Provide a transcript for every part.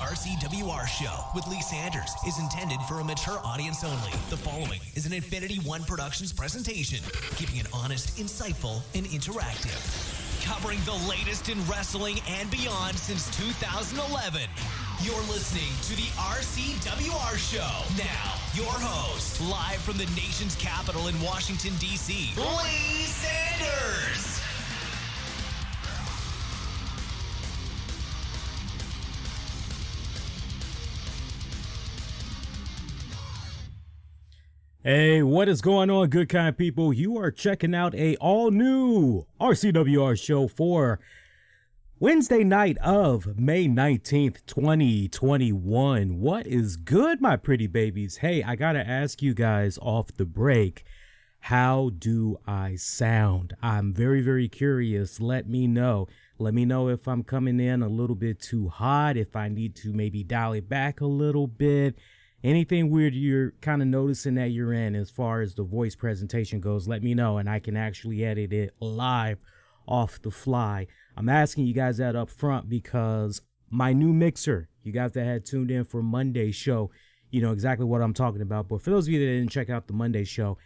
RCWR show with Lee Sanders is intended for a mature audience only. The following is an Infinity One Productions presentation, keeping it honest, insightful, and interactive. Covering the latest in wrestling and beyond since 2011. You're listening to the RCWR show. Now, your host, live from the nation's capital in Washington, D.C., Lee Sanders. Hey, what is going on, good kind people? You are checking out a all-new RCWR show for Wednesday night of May 19th, 2021. What is good, my pretty babies? Hey, I gotta ask you guys off the break, how do I sound? I'm very, very curious. Let me know. Let me know if I'm coming in a little bit too hot, if I need to maybe dial it back a little bit. Anything weird you're kind of noticing that you're in as far as the voice presentation goes, let me know, and I can actually edit it live off the fly. I'm asking you guys that up front because my new mixer, you guys that had tuned in for Monday's show, you know exactly what I'm talking about. But for those of you that didn't check out the Monday show,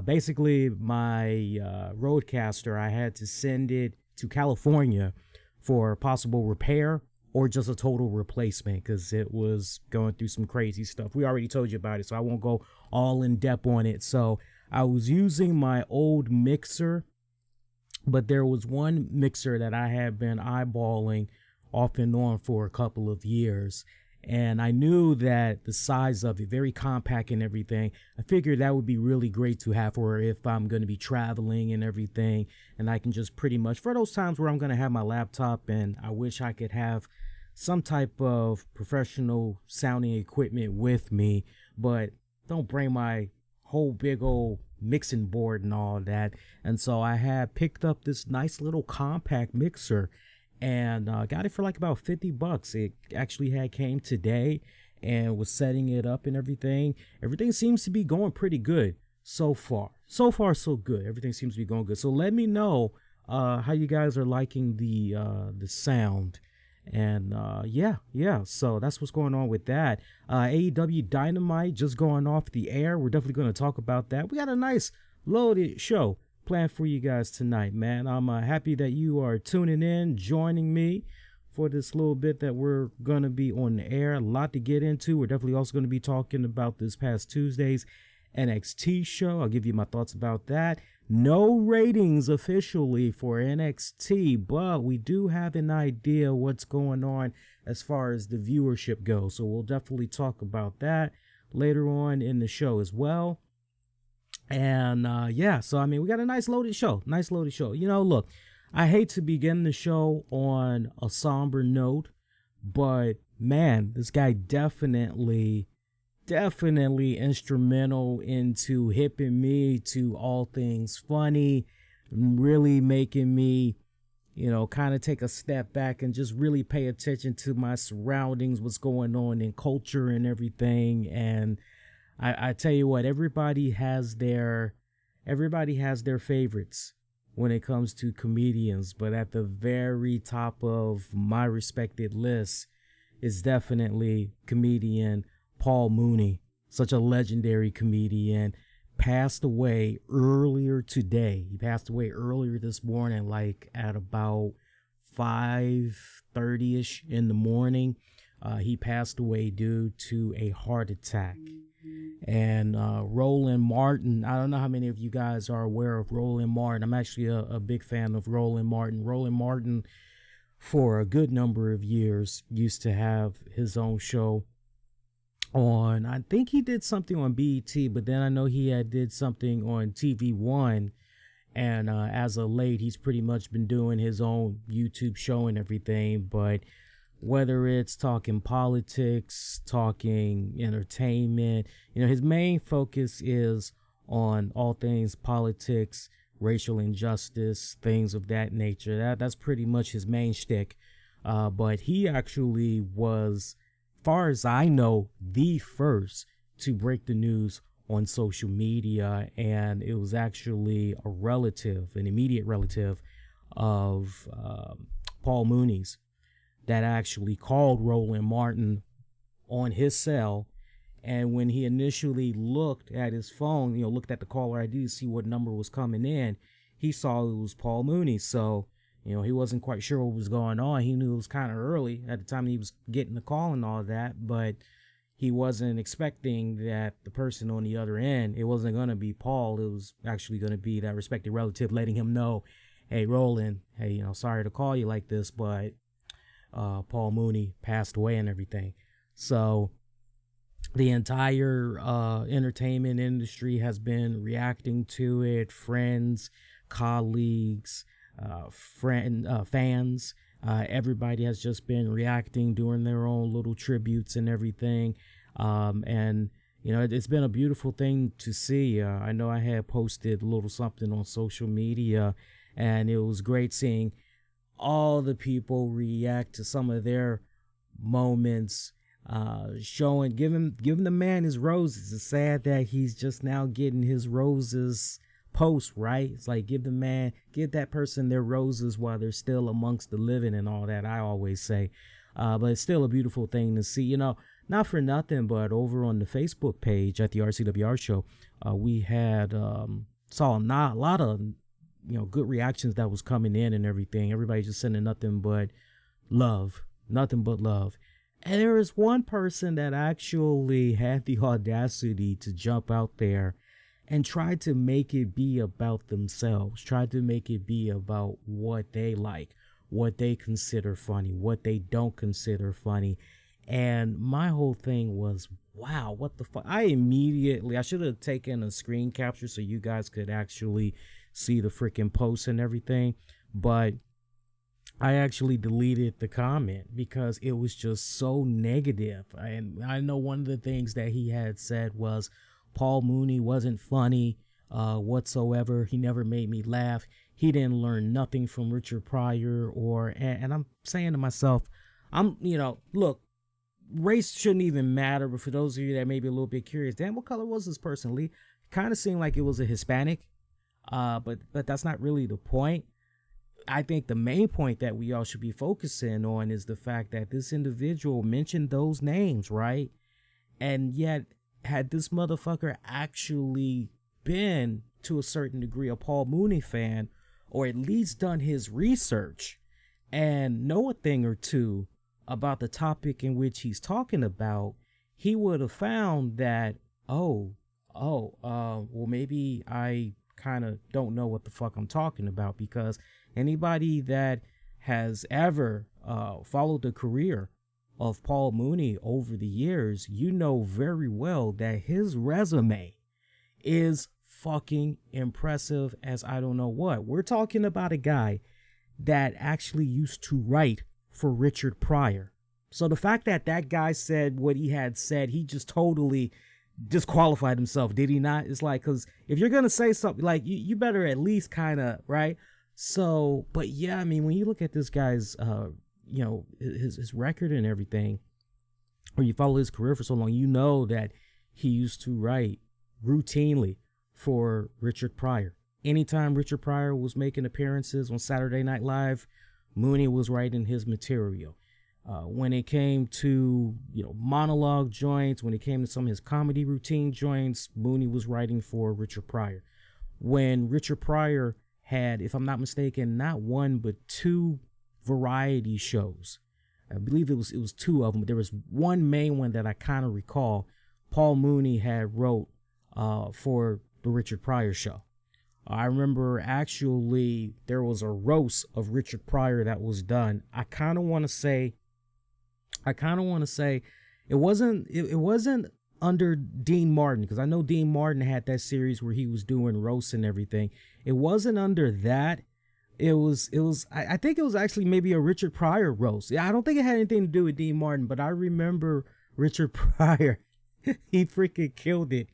basically my Roadcaster, I had to send it to California for possible repair or just a total replacement because it was going through some crazy stuff. We already told you about it, so I won't go all in depth on it. So I was using my old mixer, but there was one mixer that I had been eyeballing off and on for a couple of years. And I knew that the size of it, very compact and everything, I figured that would be really great to have for if I'm going to be traveling and everything. And I can just pretty much, for those times where I'm going to have my laptop and I wish I could have some type of professional sounding equipment with me, but don't bring my whole big old mixing board and all that. And so I had picked up this nice little compact mixer and got it for like about $50. It actually came today and was setting it up and everything. Everything seems to be going pretty good so far. So far, so good. Everything seems to be going good. So let me know how you guys are liking the sound. And yeah, so that's what's going on with that. AEW Dynamite just going off the air. We're definitely going to talk about that. We got a nice loaded show planned for you guys tonight, man. I'm happy that you are tuning in, joining me for this little bit that we're going to be on the air. A lot to get into. We're definitely also going to be talking about this past Tuesday's NXT show. I'll give you my thoughts about that. No ratings officially for NXT, but we do have an idea what's going on as far as the viewership goes. So we'll definitely talk about that later on in the show as well. And yeah, so I mean, we got a nice loaded show. You know, look, I hate to begin the show on a somber note, but man, this guy definitely instrumental into hipping me to all things funny, really making me, you know, kind of take a step back and just really pay attention to my surroundings, what's going on in culture and everything. And I tell you what, everybody has their favorites when it comes to comedians, but at the very top of my respected list is definitely comedian Paul Mooney, such a legendary comedian, passed away earlier today. He passed away earlier this morning, like at about 5:30ish in the morning. He passed away due to a heart attack. And Roland Martin, I don't know how many of you guys are aware of Roland Martin. I'm actually a big fan of Roland Martin. Roland Martin, for a good number of years, used to have his own show on, I think he did something on BET, but then I know he did something on TV One, and as of late he's pretty much been doing his own YouTube show and everything. But whether it's talking politics, talking entertainment, you know, his main focus is on all things politics, racial injustice, things of that nature. That's pretty much his main shtick. But he actually was, far as I know, the first to break the news on social media, and it was actually a relative, an immediate relative of Paul Mooney's. that actually called Roland Martin on his cell. And when he initially looked at his phone, looked at the caller ID to see what number was coming in, he saw it was Paul Mooney. So, he wasn't quite sure what was going on. He knew it was kind of early at the time he was getting the call and all that, but he wasn't expecting that the person on the other end, it wasn't going to be Paul. It was actually going to be that respected relative letting him know, hey, Roland, hey, sorry to call you like this, but Paul Mooney passed away and everything. So the entire entertainment industry has been reacting to it. Friends, colleagues, fans, everybody has just been reacting, doing their own little tributes and everything. And it's been a beautiful thing to see. I know I had posted a little something on social media, and it was great seeing all the people react to some of their moments, giving the man his roses. It's sad that he's just now getting his roses post, right? It's like give that person their roses while they're still amongst the living and all that, I always say. But it's still a beautiful thing to see. Not for nothing, but over on the Facebook page at the RCWR show, we had saw a lot of good reactions that was coming in and everything. Everybody just sending nothing but love. And there is one person that actually had the audacity to jump out there and try to make it be about themselves, try to make it be about what they like, what they consider funny, what they don't consider funny. And my whole thing was, wow, what the fuck? I should have taken a screen capture so you guys could actually see the freaking post and everything. But I actually deleted the comment because it was just so negative. And I know one of the things that he had said was Paul Mooney wasn't funny whatsoever. He never made me laugh. He didn't learn nothing from Richard Pryor and I'm saying to myself, look, race shouldn't even matter. But for those of you that may be a little bit curious, damn, what color was this person, Lee? Kind of seemed like it was a Hispanic. But that's not really the point. I think the main point that we all should be focusing on is the fact that this individual mentioned those names, right? And yet, had this motherfucker actually been, to a certain degree, a Paul Mooney fan, or at least done his research and know a thing or two about the topic in which he's talking about, he would have found that, well, maybe I kind of don't know what the fuck I'm talking about, because anybody that has ever followed the career of Paul Mooney over the years, you know very well that his resume is fucking impressive as I don't know what. We're talking about a guy that actually used to write for Richard Pryor. So the fact that that guy said what he had said, he just totally disqualified himself, did he not? It's like, because if you're gonna say something, like you better at least kind of, right? So, but yeah, I mean, when you look at this guy's his record and everything, or you follow his career for so long, you know that he used to write routinely for Richard Pryor. Anytime Richard Pryor was making appearances on Saturday Night Live, Mooney was writing his material. When it came to, monologue joints, when it came to some of his comedy routine joints, Mooney was writing for Richard Pryor. When Richard Pryor had, if I'm not mistaken, not one, but two variety shows. I believe it was two of them, but there was one main one that I kind of recall Paul Mooney had wrote for the Richard Pryor show. I remember actually there was a roast of Richard Pryor that was done. I kind of want to say it wasn't under Dean Martin, because I know Dean Martin had that series where he was doing roasts and everything. It wasn't under that. I think it was actually maybe a Richard Pryor roast. I don't think it had anything to do with Dean Martin, but I remember Richard Pryor. He freaking killed it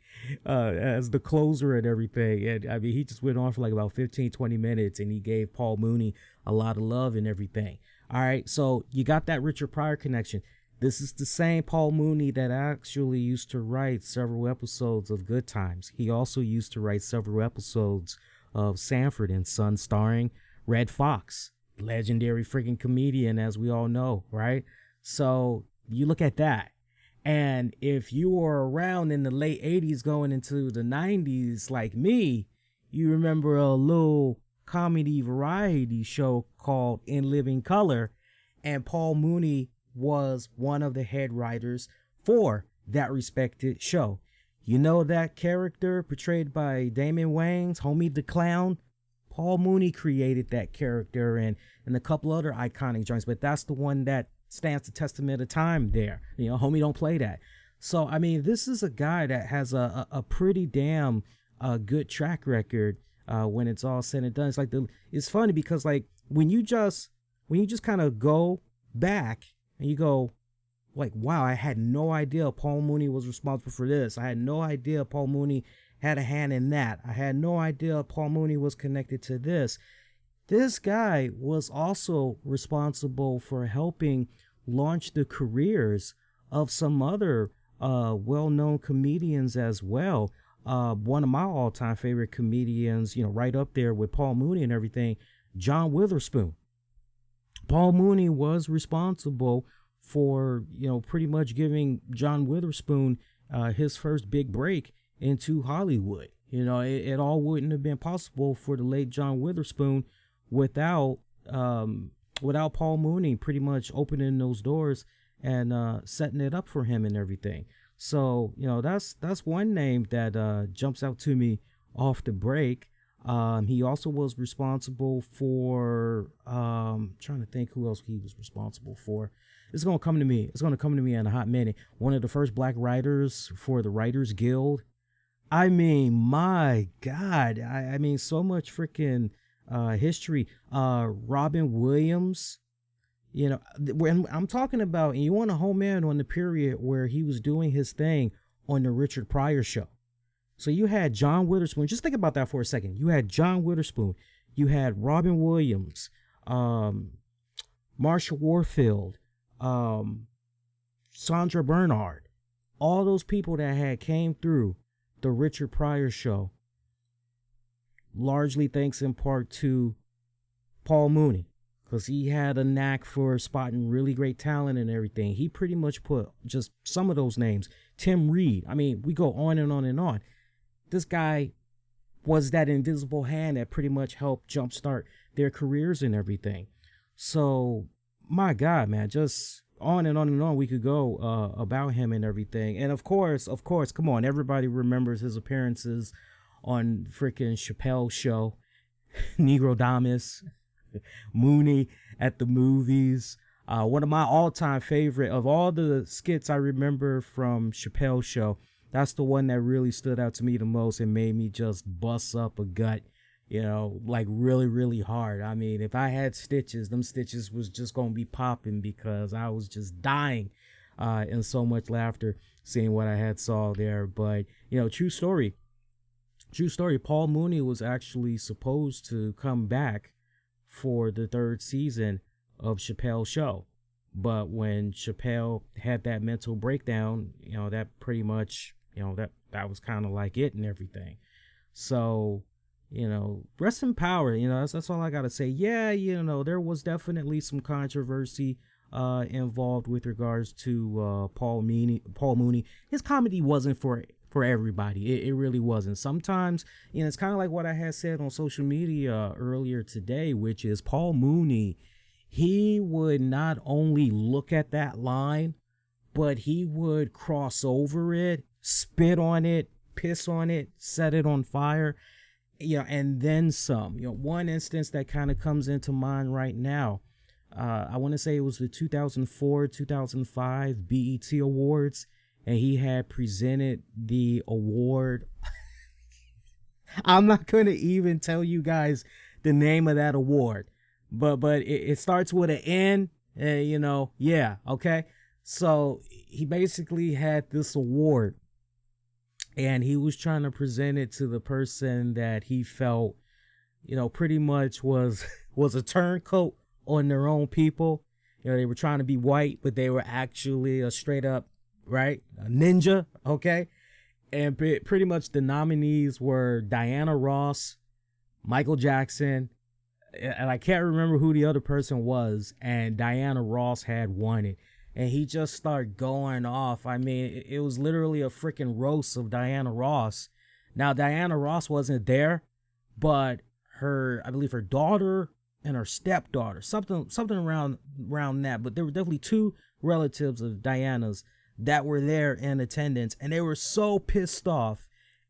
as the closer and everything. And I mean, he just went on for like about 15, 20 minutes, and he gave Paul Mooney a lot of love and everything. All right, so you got that Richard Pryor connection. This is the same Paul Mooney that actually used to write several episodes of Good Times. He also used to write several episodes of Sanford and Son, starring Red Fox. legendary freaking comedian, as we all know, right? So you look at that. And if you were around in the late 80s going into the 90s like me, you remember a little comedy variety show called In Living Color, and Paul Mooney was one of the head writers for that respected show. You know that character portrayed by Damon Wayans, Homie the Clown? Paul Mooney created that character and a couple other iconic joints, but that's the one that stands the testament of time there. You know, Homie don't play that. So, I mean, this is a guy that has a pretty damn good track record when it's all said and done. It's like it's funny because like when you just kind of go back and you go like, wow, I had no idea Paul Mooney was responsible for this. I had no idea Paul Mooney had a hand in that. I had no idea Paul Mooney was connected to this. This guy was also responsible for helping launch the careers of some other well-known comedians as well. One of my all-time favorite comedians, you know, right up there with Paul Mooney and everything, John Witherspoon. Paul Mooney was responsible for, you know, pretty much giving John Witherspoon his first big break into Hollywood. You know, it all wouldn't have been possible for the late John Witherspoon without Paul Mooney pretty much opening those doors and setting it up for him and everything. So, you know, that's one name that jumps out to me off the break. He also was responsible for trying to think who else he was responsible for. It's gonna come to me. It's gonna come to me in a hot minute. One of the first black writers for the Writers Guild. I mean, my God. I mean, so much freaking history. Robin Williams. You know, when I'm talking about, and you want to home in on the period where he was doing his thing on the Richard Pryor show. So you had John Witherspoon. Just think about that for a second. You had John Witherspoon. You had Robin Williams, Marsha Warfield, Sandra Bernhard. All those people that had came through the Richard Pryor show, largely thanks in part to Paul Mooney, because he had a knack for spotting really great talent and everything. He pretty much put just some of those names. Tim Reed. I mean, we go on and on and on. This guy was that invisible hand that pretty much helped jumpstart their careers and everything. So, my God, man, just on and on and on we could go about him and everything. And of course, come on, everybody remembers his appearances on freaking Chappelle's show, Negro Damas, Mooney at the movies. One of my all-time favorite of all the skits I remember from Chappelle's show, that's the one that really stood out to me the most and made me just bust up a gut, you know, like really, really hard. I mean, if I had stitches, them stitches was just going to be popping because I was just dying in so much laughter seeing what I had saw there. But, you know, true story, Paul Mooney was actually supposed to come back for the third season of Chappelle's show. But when Chappelle had that mental breakdown, you know, that pretty much, you know, that was kind of like it and everything. So, you know, rest in power, you know, that's all I got to say. Yeah, you know, there was definitely some controversy involved with regards to Paul Mooney. His comedy wasn't for everybody. It really wasn't. Sometimes, you know, it's kind of like what I had said on social media earlier today, which is Paul Mooney, he would not only look at that line, but he would cross over it, spit on it, piss on it, set it on fire, you know, and then some. You know, one instance that kind of comes into mind right now, I want to say it was the 2004-2005 BET Awards, and he had presented the award. I'm not going to even tell you guys the name of that award, but it starts with an N, you know, yeah, okay? So he basically had this award, and he was trying to present it to the person that he felt, you know, pretty much was a turncoat on their own people. You know, they were trying to be white, but they were actually a straight up, right, a ninja, okay? And pretty much the nominees were Diana Ross, Michael Jackson, and I can't remember who the other person was, and Diana Ross had won it. And he just started going off. I mean, it was literally a freaking roast of Diana Ross. Now, Diana Ross wasn't there, but I believe her daughter and her stepdaughter, something around that. But there were definitely two relatives of Diana's that were there in attendance, and they were so pissed off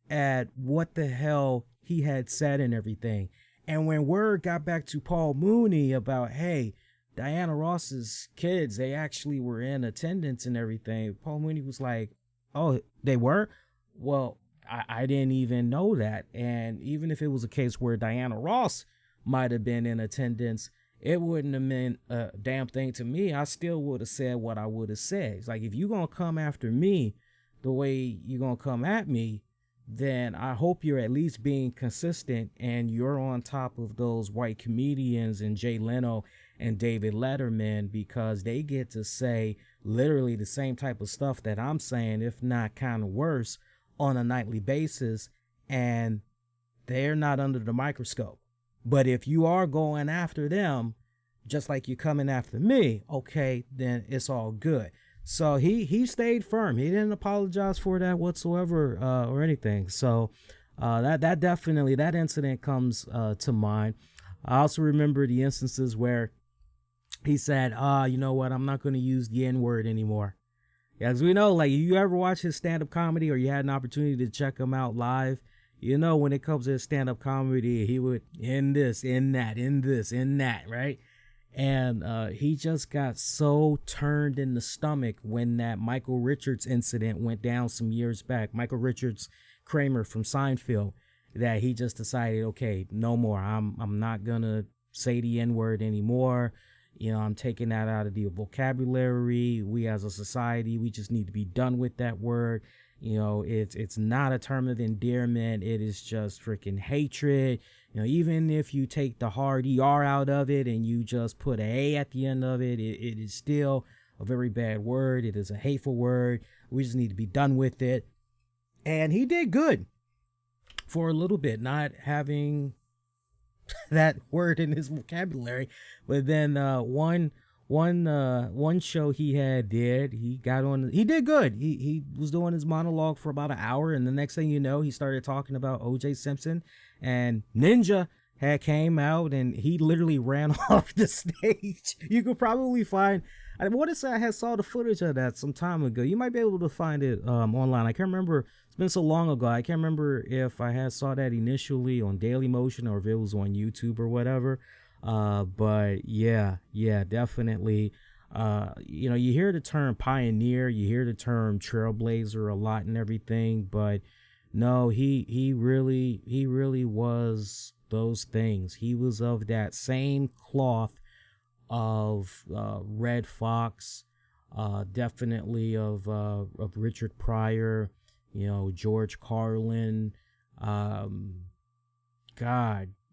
at what the hell he had said and everything. And when word got back to Paul Mooney about, hey, Diana Ross's kids, they actually were in attendance and everything, Paul Mooney was like, oh, they were? Well, I didn't even know that. And even if it was a case where Diana Ross might have been in attendance, it wouldn't have meant a damn thing to me. I still would have said what I would have said. It's like, if you're going to come after me the way you're going to come at me, then I hope you're at least being consistent and you're on top of those white comedians and Jay Leno and David Letterman, because they get to say literally the same type of stuff that I'm saying, if not kind of worse, on a nightly basis, and they're not under the microscope. But if you are going after them, just like you're coming after me, okay, then it's all good. So he stayed firm. He didn't apologize for that whatsoever or anything. So that definitely, that incident comes to mind. I also remember the instances where he said, you know what, I'm not going to use the N-word anymore. Yeah, as we know, like, you ever watch his stand-up comedy or you had an opportunity to check him out live, you know, when it comes to his stand-up comedy, he would in this, in that, in this, in that, right? And he just got so turned in the stomach when that Michael Richards incident went down some years back. Michael Richards, Kramer from Seinfeld, that he just decided, okay, no more. I'm not gonna say the N-word anymore. You know, I'm taking that out of the vocabulary. We as a society, we just need to be done with that word. You know, it's not a term of endearment. It is just freaking hatred. You know, even if you take the hard ER out of it and you just put an A at the end of it, it is still a very bad word. It is a hateful word. We just need to be done with it. And he did good for a little bit, not having that word in his vocabulary. But then one show he did good. He was doing his monologue for about an hour, and the next thing you know, he started talking about O.J. Simpson, and Ninja had came out, and he literally ran off the stage. You could probably find, I want to say I had saw the footage of that some time ago. You might be able to find it online. I can't remember. It's been so long ago. I can't remember if I had saw that initially on Dailymotion or if it was on YouTube or whatever. But yeah, definitely. You know, you hear the term pioneer, you hear the term trailblazer a lot and everything, but no, he really was those things. He was of that same cloth of Red Fox, definitely of Richard Pryor, you know, George Carlin,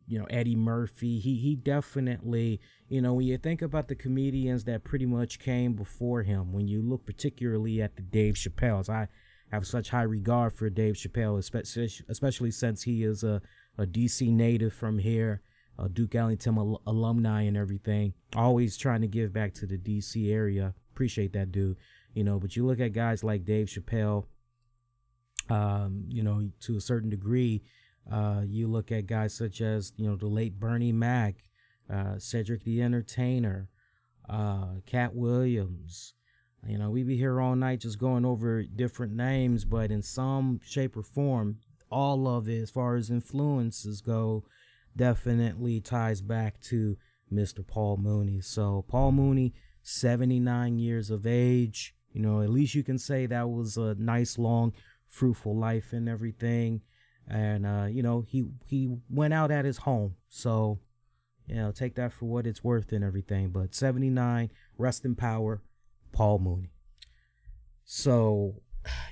you know, Eddie Murphy. He definitely, you know, when you think about the comedians that pretty much came before him, when you look particularly at the Dave Chappelle's, I have such high regard for Dave Chappelle, especially since he is a DC native from here, a Duke Ellington alumni and everything. Always trying to give back to the DC area. Appreciate that dude, you know. But you look at guys like Dave Chappelle, you know, to a certain degree. You look at guys such as, you know, the late Bernie Mac, Cedric the Entertainer, Cat Williams. You know, we be here all night just going over different names, but in some shape or form, all of it, as far as influences go, definitely ties back to Mr. Paul Mooney. So Paul Mooney, 79 years of age. You know, at least you can say that was a nice, long, fruitful life and everything. And, you know, he went out at his home. So, you know, take that for what it's worth and everything. But 79, rest in power, Paul Mooney. So,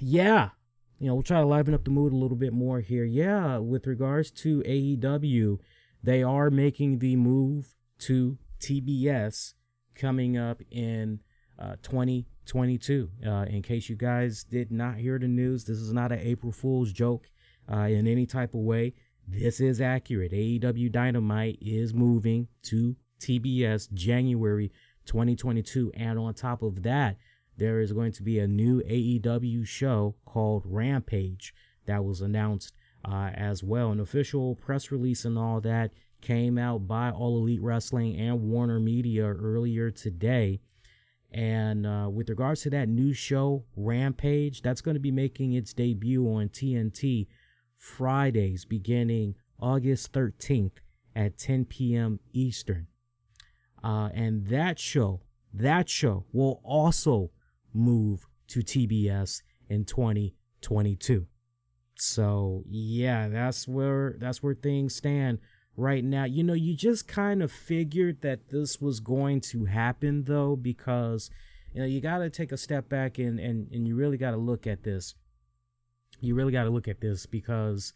yeah, you know, we'll try to liven up the mood a little bit more here. Yeah, with regards to AEW, they are making the move to TBS coming up in 2022. In case you guys did not hear the news, this is not an April Fool's joke in any type of way. This is accurate. AEW Dynamite is moving to TBS January 2022. And on top of that, there is going to be a new AEW show called Rampage that was announced as well. An official press release and all that came out by All Elite Wrestling and Warner Media earlier today. And with regards to that new show, Rampage, that's going to be making its debut on TNT Fridays beginning August 13th at 10 p.m. Eastern. And that show will also move to TBS in 2022. So yeah, that's where things stand right now. You know, you just kind of figured that this was going to happen though, because you know, you got to take a step back and you really got to look at this. You really got to look at this because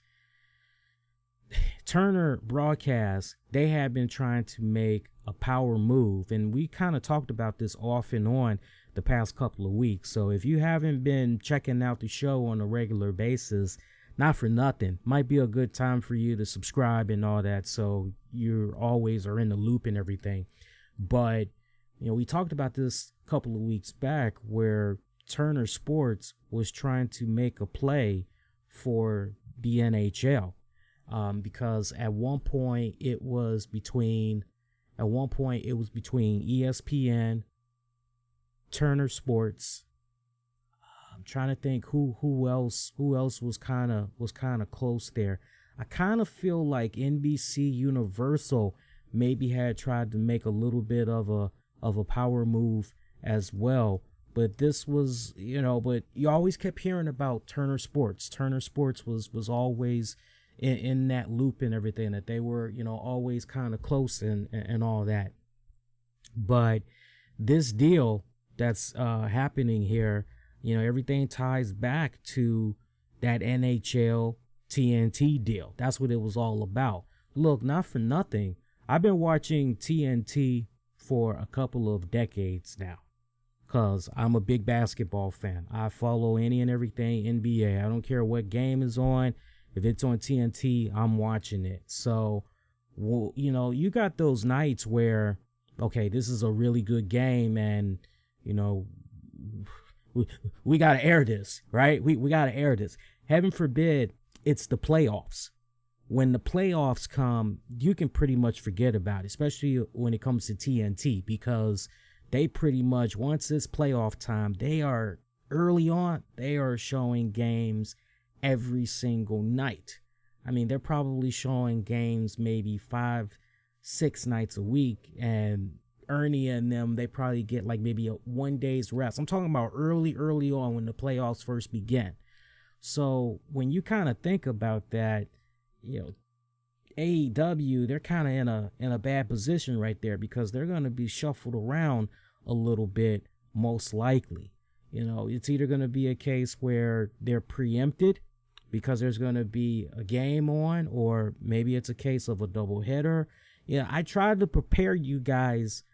Turner Broadcast, they have been trying to make a power move, and we kind of talked about this off and on the past couple of weeks. So if you haven't been checking out the show on a regular basis, not for nothing, might be a good time for you to subscribe and all that, so you always are in the loop and everything. But you know, we talked about this a couple of weeks back where Turner Sports was trying to make a play for the NHL, because at one point it was between ESPN, Turner Sports. I'm trying to think who else was kind of close there. I kind of feel like NBC Universal maybe had tried to make a little bit of a power move as well. But this was, you know, but you always kept hearing about Turner Sports. Turner Sports was always in that loop and everything, that they were, you know, always kind of close and all that. But this deal that's happening here, you know, everything ties back to that NHL TNT deal. That's what it was all about. Look, not for nothing, I've been watching TNT for a couple of decades now, because I'm a big basketball fan. I follow any and everything NBA. I don't care what game is on. If it's on TNT, I'm watching it. So, well, you know, you got those nights where, okay, this is a really good game, and, you know, we got to air this, right? We got to air this. Heaven forbid it's the playoffs. When the playoffs come, you can pretty much forget about it, especially when it comes to TNT, because they pretty much, once it's playoff time, they are early on, they are showing games every single night. I mean, they're probably showing games maybe 5-6 nights a week, and Ernie and them, they probably get like maybe a 1 day's rest. I'm talking about early on when the playoffs first begin. So when you kind of think about that, you know, AEW, they're kind of in a bad position right there, because they're going to be shuffled around a little bit, most likely. You know, it's either going to be a case where they're preempted because there's going to be a game on, or maybe it's a case of a doubleheader. Yeah, I tried to prepare you guys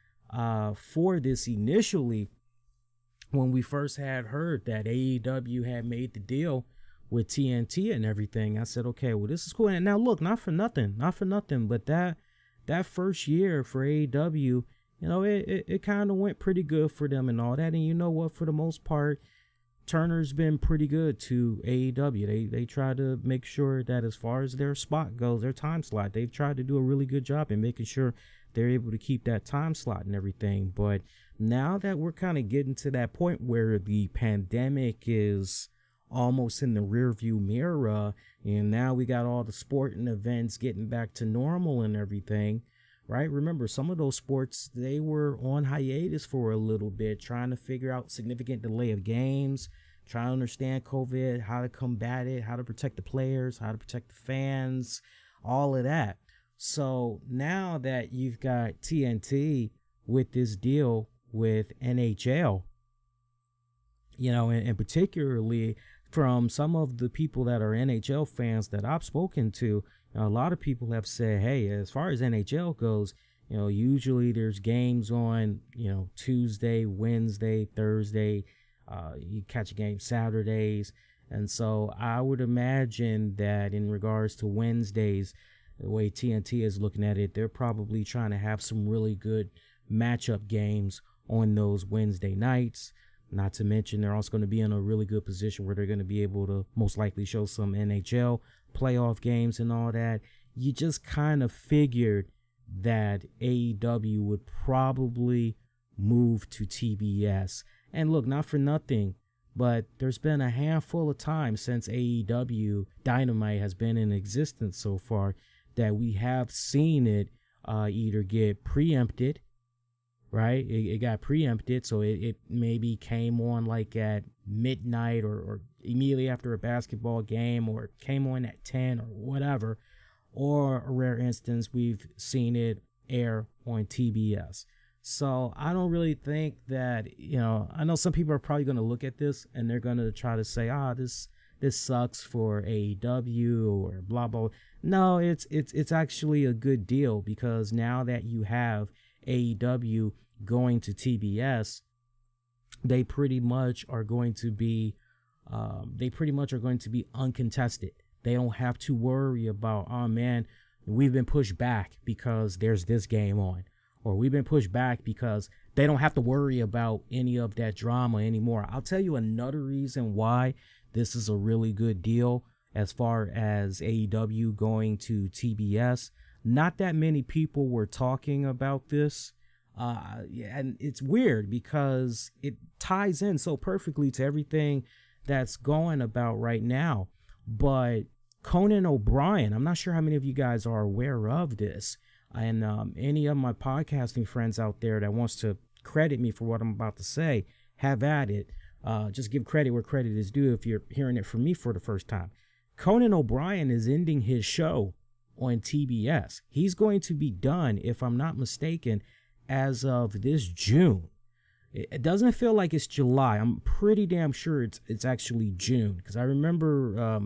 for this initially when we first had heard that AEW had made the deal with TNT and everything. I said, okay, well, this is cool. And now look, not for nothing, but that first year for AEW, you know, it kind of went pretty good for them and all that. And you know what, for the most part, Turner's been pretty good to AEW. They try to make sure that as far as their spot goes, their time slot, they've tried to do a really good job in making sure they're able to keep that time slot and everything. But now that we're kind of getting to that point where the pandemic is almost in the rearview mirror, and now we got all the sporting events getting back to normal and everything, right? Remember, some of those sports, they were on hiatus for a little bit, trying to figure out significant delay of games, trying to understand COVID, how to combat it, how to protect the players, how to protect the fans, all of that. So now that you've got TNT with this deal with NHL, you know, and particularly from some of the people that are NHL fans that I've spoken to, you know, a lot of people have said, hey, as far as NHL goes, you know, usually there's games on, you know, Tuesday, Wednesday, Thursday. You catch a game Saturdays. And so I would imagine that in regards to Wednesdays, the way TNT is looking at it, they're probably trying to have some really good matchup games on those Wednesday nights. Not to mention, they're also going to be in a really good position where they're going to be able to most likely show some NHL playoff games and all that. You just kind of figured that AEW would probably move to TBS. And look, not for nothing, but there's been a handful of times since AEW Dynamite has been in existence so far that we have seen it either get preempted, right? It got preempted, so it maybe came on like at midnight or immediately after a basketball game, or came on at 10 or whatever. Or a rare instance, we've seen it air on TBS. So I don't really think that, I know some people are probably going to look at this and they're going to try to say, this sucks for AEW or blah, blah. No, it's actually a good deal, because now that you have AEW going to TBS, they pretty much are going to be uncontested. They don't have to worry about, oh man, we've been pushed back because there's this game on, or we've been pushed back because they don't have to worry about any of that drama anymore. I'll tell you another reason why this is a really good deal as far as AEW going to TBS. Not that many people were talking about this. And it's weird because it ties in so perfectly to everything that's going about right now. But Conan O'Brien, I'm not sure how many of you guys are aware of this. And any of my podcasting friends out there that wants to credit me for what I'm about to say, have at it. Just give credit where credit is due if you're hearing it from me for the first time. Conan O'Brien is ending his show on TBS. He's going to be done, if I'm not mistaken, as of this June. It doesn't feel like it's July. I'm pretty damn sure it's actually June, because I remember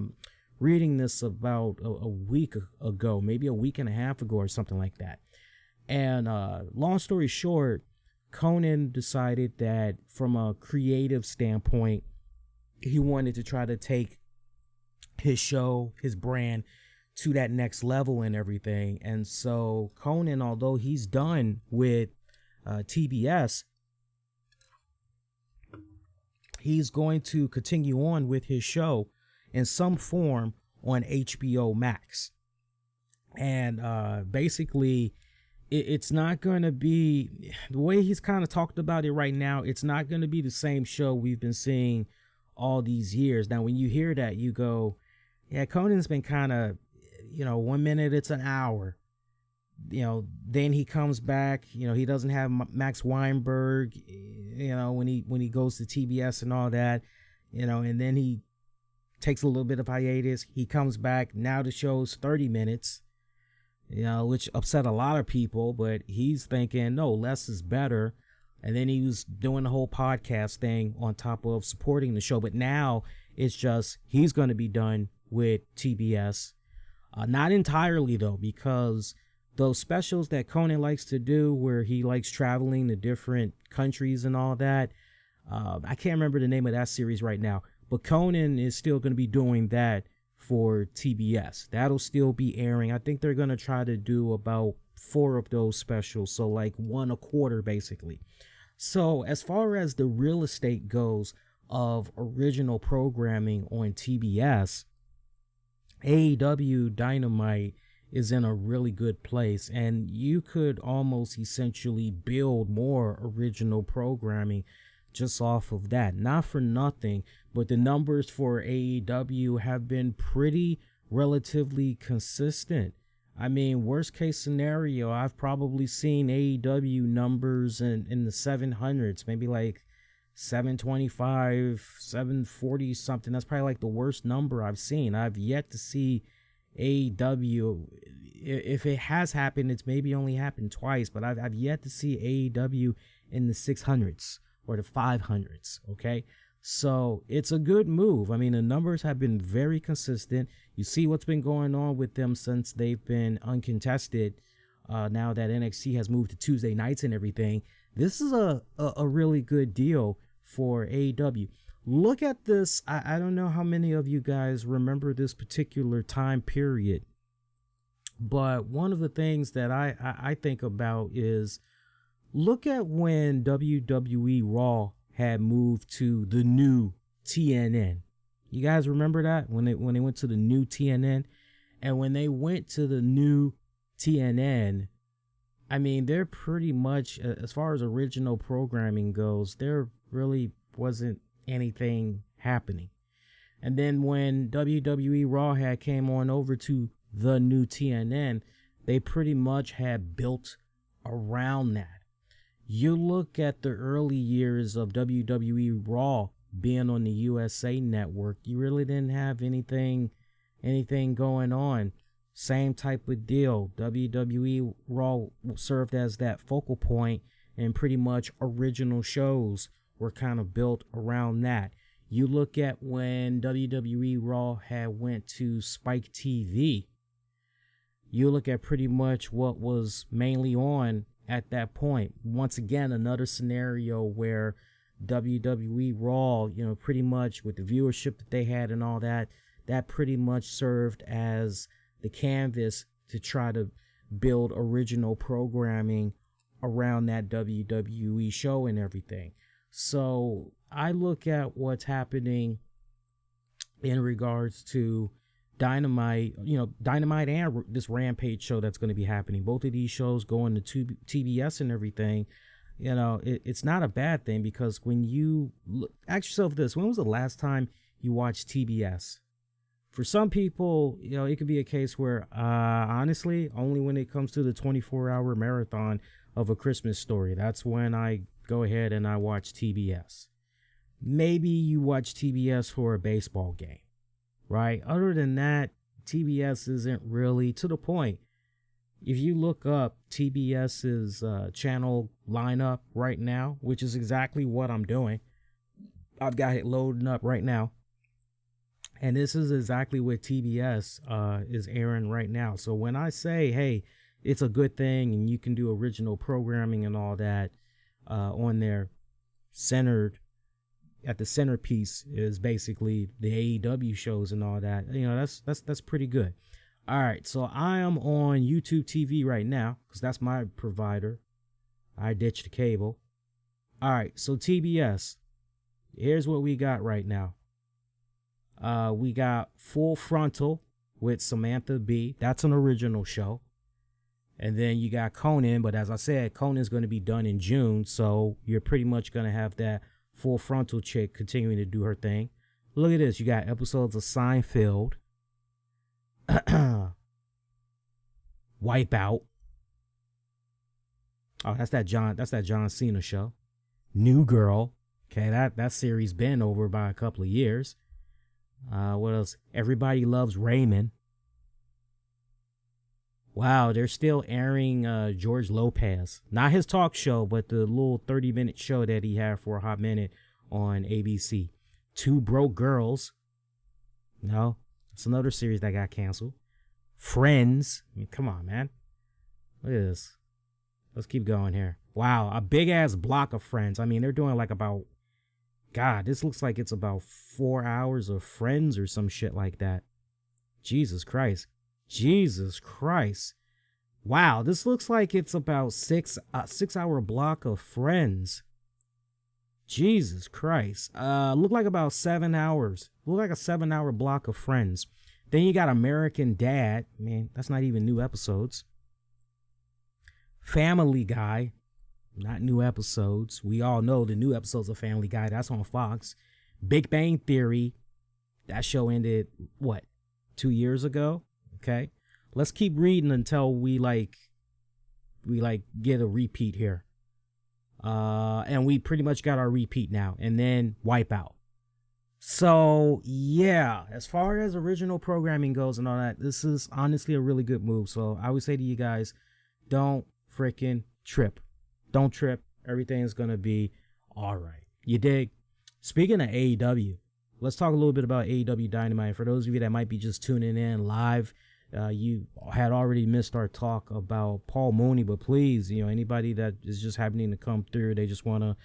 reading this about a week ago, maybe a week and a half ago or something like that. And long story short, Conan decided that from a creative standpoint, he wanted to try to take his show, his brand, to that next level and everything. And so Conan, although he's done with TBS, he's going to continue on with his show in some form on HBO Max. And basically, it's not going to be, the way he's kind of talked about it right now, it's not going to be the same show we've been seeing all these years. Now, when you hear that, you go, yeah, Conan's been kind of, 1 minute it's an hour. Then he comes back, he doesn't have Max Weinberg, when he goes to TBS and all that, and then he takes a little bit of hiatus. He comes back. Now the show's 30 minutes, which upset a lot of people, but he's thinking, no, less is better. And then he was doing the whole podcast thing on top of supporting the show. But now it's just, he's going to be done with TBS. Not entirely though, because those specials that Conan likes to do where he likes traveling to different countries and all that, I can't remember the name of that series right now, but Conan is still going to be doing that for TBS. That'll still be airing. I think they're going to try to do about 4 of those specials, so like 1 a quarter basically. So as far as the real estate goes of original programming on TBS, AEW Dynamite is in a really good place, and you could almost essentially build more original programming just off of that. Not for nothing, but the numbers for AEW have been pretty relatively consistent. I mean, worst case scenario, I've probably seen AEW numbers in the 700s, maybe like 725, 740 something. That's probably like the worst number I've seen. I've yet to see AEW, if it has happened, it's maybe only happened twice, but I've yet to see AEW in the 600s or the 500s. Okay, so it's a good move. I mean, the numbers have been very consistent. You see what's been going on with them since they've been uncontested. Now that NXT has moved to Tuesday nights and everything, this is a really good deal for AEW. Look at this. I don't know how many of you guys remember this particular time period, but one of the things that I think about is look at when WWE Raw had moved to the new TNN. You guys remember that when they went to the new TNN? And when they went to the new TNN, I mean, they're pretty much, as far as original programming goes, there really wasn't anything happening. And then when WWE Raw had came on over to the new TNN, they pretty much had built around that. You look at the early years of WWE Raw being on the USA Network, you really didn't have anything going on. Same type of deal. WWE Raw served as that focal point, and pretty much original shows were kind of built around that. You look at when WWE Raw had went to Spike TV, you look at pretty much what was mainly on at that point. Once again, another scenario where WWE Raw, pretty much with the viewership that they had and all that, that pretty much served as the canvas to try to build original programming around that WWE show and everything. So I look at what's happening in regards to Dynamite, Dynamite and this Rampage show that's going to be happening. Both of these shows going to TBS and everything. It's not a bad thing, because when you ask yourself this, when was the last time you watched TBS? For some people, it could be a case where, honestly, only when it comes to the 24-hour marathon of A Christmas Story, that's when I go ahead and I watch TBS. Maybe you watch TBS for a baseball game, right? Other than that, TBS isn't really to the point. If you look up TBS's channel lineup right now, which is exactly what I'm doing, I've got it loading up right now. And this is exactly what TBS is airing right now. So when I say, hey, it's a good thing and you can do original programming and all that on there, centered at the centerpiece is basically the AEW shows and all that. That's pretty good. All right, so I am on YouTube TV right now because that's my provider. I ditched the cable. All right, so TBS, here's what we got right now. We got Full Frontal with Samantha Bee. That's an original show. And then you got Conan, but as I said, Conan's going to be done in June, so you're pretty much going to have that Full Frontal chick continuing to do her thing. Look at this. You got episodes of Seinfeld, Wipeout. Oh, that's that John Cena show. New Girl. Okay, that series been over by a couple of years. What else? Everybody Loves Raymond. Wow, they're still airing George Lopez. Not his talk show, but the little 30-minute show that he had for a hot minute on ABC. Two Broke Girls. No, it's another series that got canceled. Friends. I mean, come on, man. Look at this. Let's keep going here. Wow, a big-ass block of Friends. I mean, they're doing like about... God, this looks like it's about 4 hours of Friends or some shit like that. Jesus Christ. Jesus Christ. Wow, this looks like it's about 6 hour block of Friends. Jesus Christ. Look like about 7 hours. Look like a 7 hour block of Friends. Then you got American Dad. Man, that's not even new episodes. Family Guy. Not new episodes. We all know the new episodes of Family Guy. That's on Fox. Big Bang Theory. That show ended, 2 years ago? Okay. Let's keep reading until we get a repeat here. And we pretty much got our repeat now. And then Wipeout. So, yeah. As far as original programming goes and all that, this is honestly a really good move. So, I would say to you guys, don't freaking trip. Don't trip. Everything's going to be all right. You dig? Speaking of AEW, let's talk a little bit about AEW Dynamite. For those of you that might be just tuning in live, you had already missed our talk about Paul Mooney, but please, anybody that is just happening to come through, they just want to,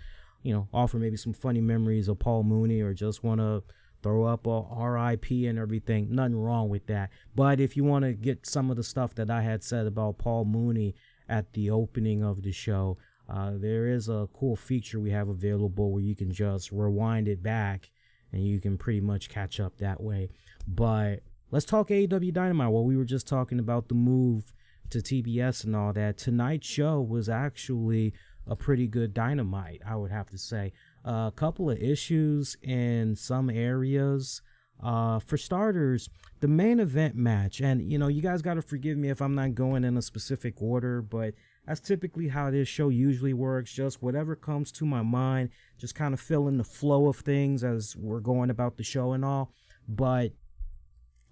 offer maybe some funny memories of Paul Mooney, or just want to throw up a R.I.P. and everything, nothing wrong with that. But if you want to get some of the stuff that I had said about Paul Mooney at the opening of the show, there is a cool feature we have available where you can just rewind it back and you can pretty much catch up that way. But let's talk AEW Dynamite. Well, we were just talking about the move to TBS and all that. Tonight's show was actually a pretty good Dynamite, I would have to say. A couple of issues in some areas. For starters, the main event match, and you guys got to forgive me if I'm not going in a specific order, but that's typically how this show usually works. Just whatever comes to my mind, just kind of fill in the flow of things as we're going about the show and all. But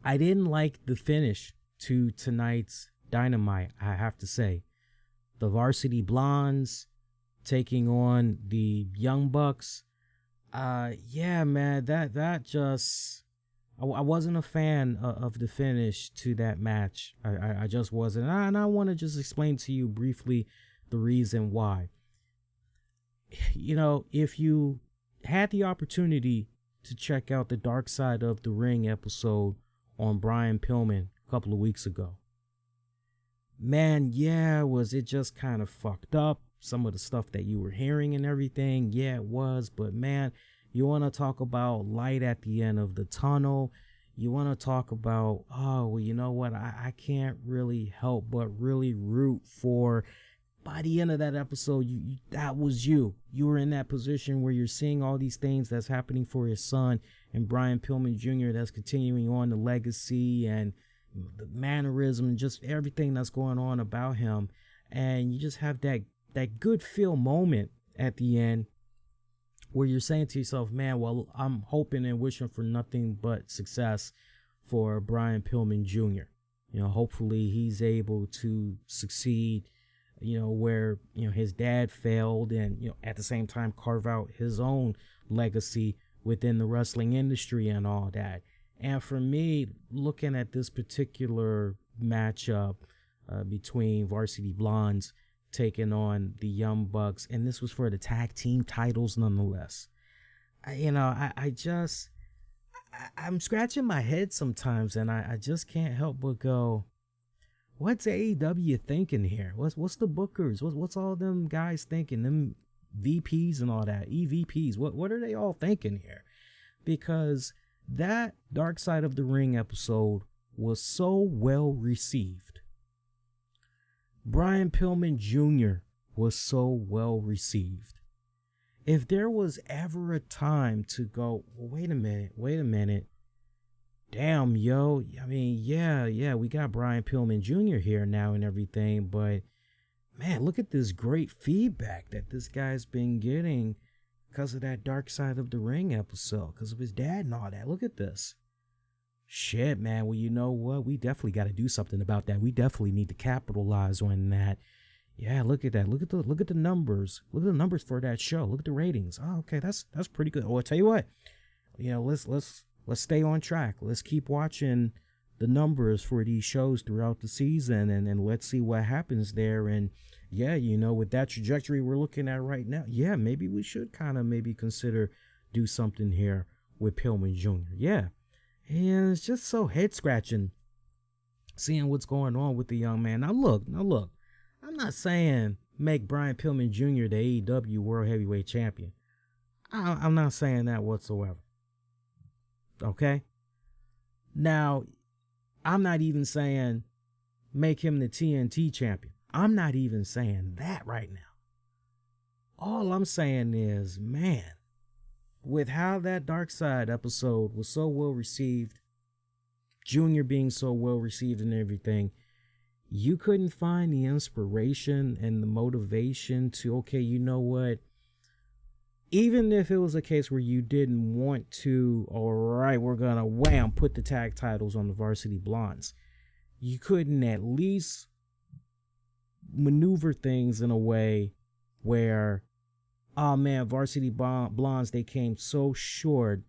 I didn't like the finish to tonight's Dynamite, I have to say. The Varsity Blondes taking on the Young Bucks. Yeah, man, that just... I wasn't a fan of the finish to that match. I just wasn't. And I want to just explain to you briefly the reason why. If you had the opportunity to check out the Dark Side of the Ring episode on Brian Pillman a couple of weeks ago, man, yeah, was it just kind of fucked up? Some of the stuff that you were hearing and everything, yeah, it was. But man, you want to talk about light at the end of the tunnel. You want to talk about, oh, well, you know what? I can't really help but really root for. By the end of that episode, you that was you. You were in that position where you're seeing all these things that's happening for his son and Brian Pillman Jr. that's continuing on the legacy and the mannerism and just everything that's going on about him. And you just have that good feel moment at the end where you're saying to yourself, man, well, I'm hoping and wishing for nothing but success for Brian Pillman Jr. Hopefully he's able to succeed, where, his dad failed, and, at the same time carve out his own legacy within the wrestling industry and all that. And for me, looking at this particular matchup between Varsity Blondes taking on the Young Bucks, and this was for the tag team titles nonetheless. I'm scratching my head sometimes, and I just can't help but go, what's AEW thinking here? What's the bookers? What's all them guys thinking? Them VPs and all that, EVPs. What are they all thinking here? Because that Dark Side of the Ring episode was so well received. Brian Pillman Jr. was so well received. If there was ever a time to go, well, wait a minute. Damn, yo. I mean, yeah, we got Brian Pillman Jr. here now and everything, but man, look at this great feedback that this guy's been getting because of that Dark Side of the Ring episode, because of his dad and all that. Look at this. Shit, man. Well, you know what? We definitely got to do something about that. We definitely need to capitalize on that. Yeah, look at that. Look at the numbers. Look at the numbers for that show. Look at the ratings. Oh, okay, that's pretty good. Oh, I'll tell you what. Let's stay on track. Let's keep watching the numbers for these shows throughout the season, and let's see what happens there. And yeah, with that trajectory we're looking at right now, yeah, maybe we should kind of maybe consider do something here with Pillman Jr. Yeah. And it's just so head scratching seeing what's going on with the young man. Now look, I'm not saying make Brian Pillman Jr. the AEW World Heavyweight Champion. I'm not saying that whatsoever. Okay? Now, I'm not even saying make him the TNT champion. I'm not even saying that right now. All I'm saying is, man, with how that Dark Side episode was so well received, Junior being so well received and everything, you couldn't find the inspiration and the motivation to, okay, you know what? Even if it was a case where you didn't want to, all right, we're going to wham, put the tag titles on the Varsity Blondes, you couldn't at least maneuver things in a way where, oh man, Varsity Blondes, they came so short,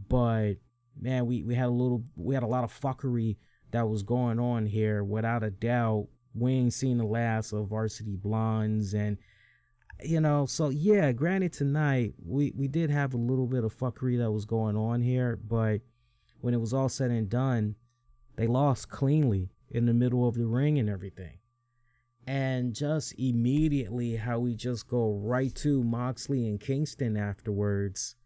but man, we had a lot of fuckery that was going on here. Without a doubt, we ain't seen the last of Varsity Blondes, and So yeah, granted tonight we did have a little bit of fuckery that was going on here, but when it was all said and done, they lost cleanly in the middle of the ring and everything. And just immediately how we just go right to Moxley and Kingston afterwards.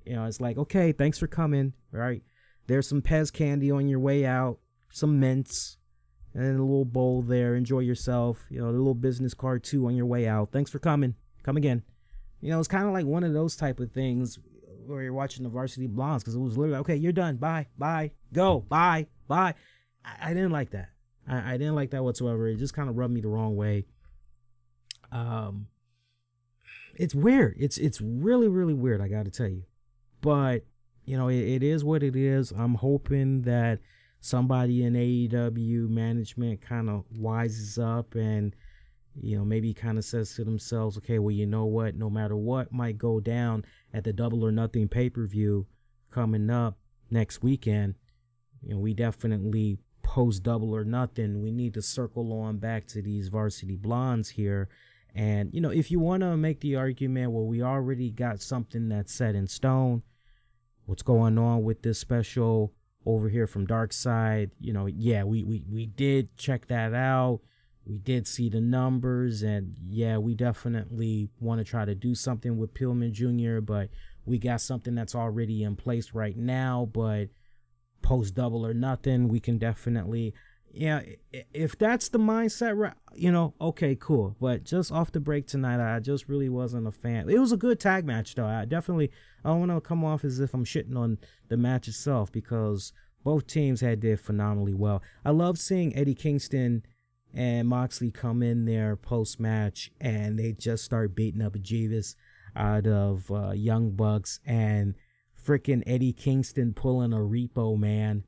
It's like, okay, thanks for coming, right? There's some Pez candy on your way out, some mints, and a little bowl there. Enjoy yourself. The little business card too on your way out. Thanks for coming. Come again. It's kind of like one of those type of things where you're watching the Varsity Blondes, because it was literally, okay, you're done. Bye, go, bye. I didn't like that. I didn't like that whatsoever. It just kind of rubbed me the wrong way. It's weird. It's really, really weird, I got to tell you. But, it is what it is. I'm hoping that somebody in AEW management kind of wises up and, maybe kind of says to themselves, okay, well, you know what? No matter what might go down at the Double or Nothing pay-per-view coming up next weekend, we definitely post Double or Nothing. We need to circle on back to these Varsity Blondes here. And, if you want to make the argument, well, we already got something that's set in stone. What's going on with this special over here from Dark Side? Yeah, we did check that out. We did see the numbers, and yeah, we definitely want to try to do something with Pillman Jr., but we got something that's already in place right now. But post Double or Nothing, we can definitely, if that's the mindset, okay, cool. But just off the break tonight, I just really wasn't a fan. It was a good tag match, though. I don't want to come off as if I'm shitting on the match itself, because both teams did phenomenally well. I love seeing Eddie Kingston and Moxley come in there post-match, and they just start beating up Jeeves out of Young Bucks, and freaking Eddie Kingston pulling a repo, man.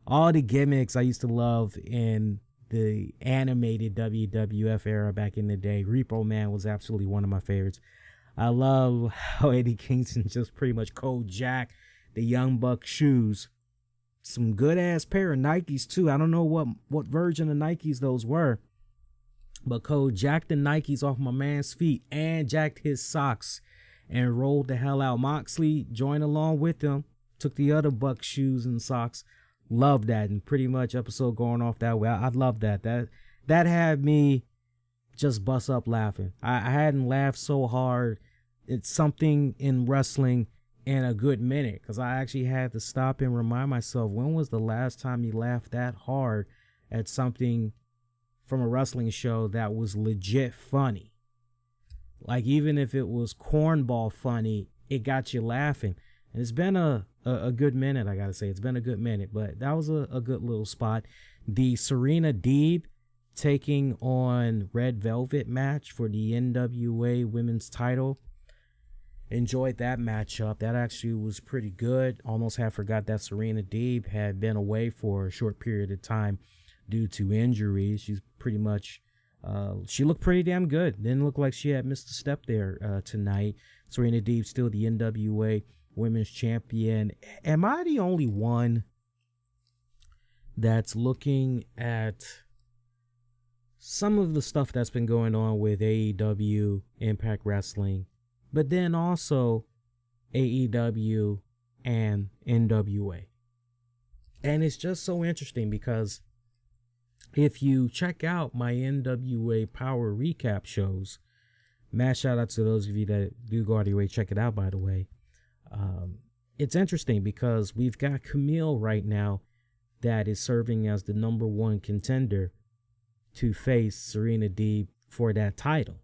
All the gimmicks I used to love in the animated WWF era back in the day. Repo Man was absolutely one of my favorites. I love how Eddie Kingston just pretty much cold jacked the Young Buck shoes. Some good ass pair of Nikes too. I don't know what version of Nikes those were, but cold jacked the Nikes off my man's feet and jacked his socks and rolled the hell out. Moxley joined along with him, took the other Buck shoes and socks. Love that, and pretty much episode going off that way. I love that. That had me just bust up laughing. I hadn't laughed so hard. It's something in wrestling in a good minute, because I actually had to stop and remind myself, when was the last time you laughed that hard at something from a wrestling show that was legit funny? Like, even if it was cornball funny, it got you laughing. And it's been a good minute, I gotta say. It's been a good minute, but that was a good little spot. The Serena Deeb taking on Red Velvet match for the NWA Women's title. Enjoyed that matchup. That actually was pretty good. Almost had forgot that Serena Deeb had been away for a short period of time due to injuries. She's pretty much, she looked pretty damn good. Didn't look like she had missed a step there tonight. Serena Deeb still the NWA Women's Champion. Am I the only one that's looking at some of the stuff that's been going on with AEW, Impact Wrestling, but then also AEW and NWA? And it's just so interesting, because if you check out my NWA Power Recap shows, mass shout out to those of you that do go out of your way, check it out, by the way. It's interesting because we've got Camille right now that is serving as the number one contender to face Serena Deeb for that title.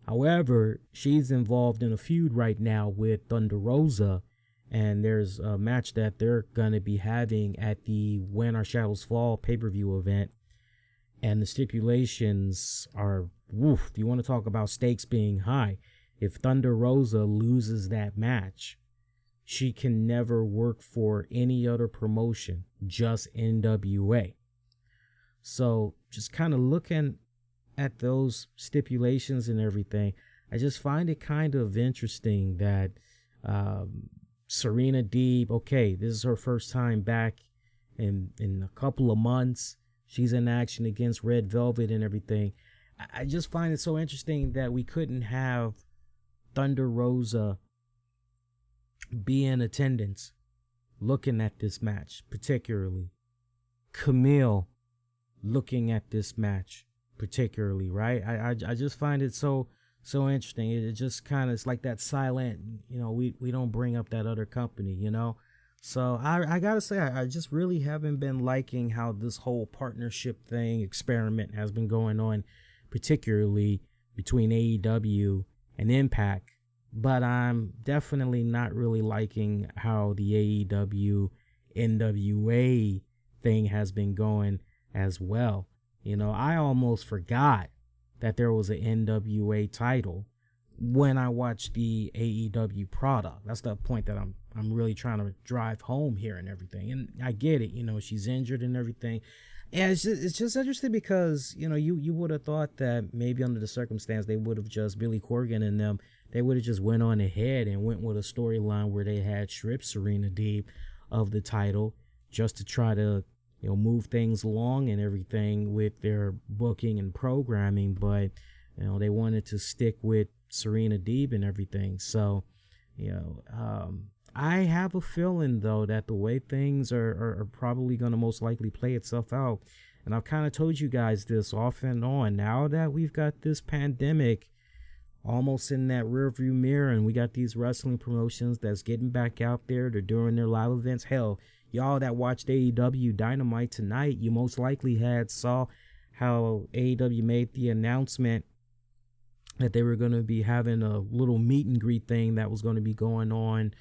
However, she's involved in a feud right now with Thunder Rosa, and there's a match that they're going to be having at the When Our Shadows Fall pay-per-view event. And the stipulations are, woof, if you want to talk about stakes being high, if Thunder Rosa loses that match, she can never work for any other promotion, just NWA. So just kind of looking at those stipulations and everything, I just find it kind of interesting that Serena Deeb, okay, this is her first time back in a couple of months. She's in action against Red Velvet and everything. I just find it so interesting that we couldn't have Thunder Rosa be in attendance looking at this match, particularly Camille looking at this match, particularly, right? I just find it so interesting. It just kind of, it's like that silent, we don't bring up that other company, So I gotta say, I just really haven't been liking how this whole partnership thing experiment has been going on, particularly between AEW and Impact. But I'm definitely not really liking how the AEW NWA thing has been going as well. I almost forgot that there was an NWA title when I watched the AEW product. That's the point that I'm really trying to drive home here and everything. And I get it, she's injured and everything. And it's just interesting because, you would have thought that maybe under the circumstance they would have just, Billy Corgan and them, they would have just went on ahead and went with a storyline where they had stripped Serena Deeb of the title just to try to, move things along and everything with their booking and programming. But, they wanted to stick with Serena Deeb and everything. So, I have a feeling, though, that the way things are probably going to most likely play itself out, and I've kind of told you guys this off and on, now that we've got this pandemic almost in that rearview mirror and we got these wrestling promotions that's getting back out there, they're doing their live events. Hell, y'all that watched AEW Dynamite tonight, you most likely saw how AEW made the announcement that they were going to be having a little meet and greet thing that was going to be going on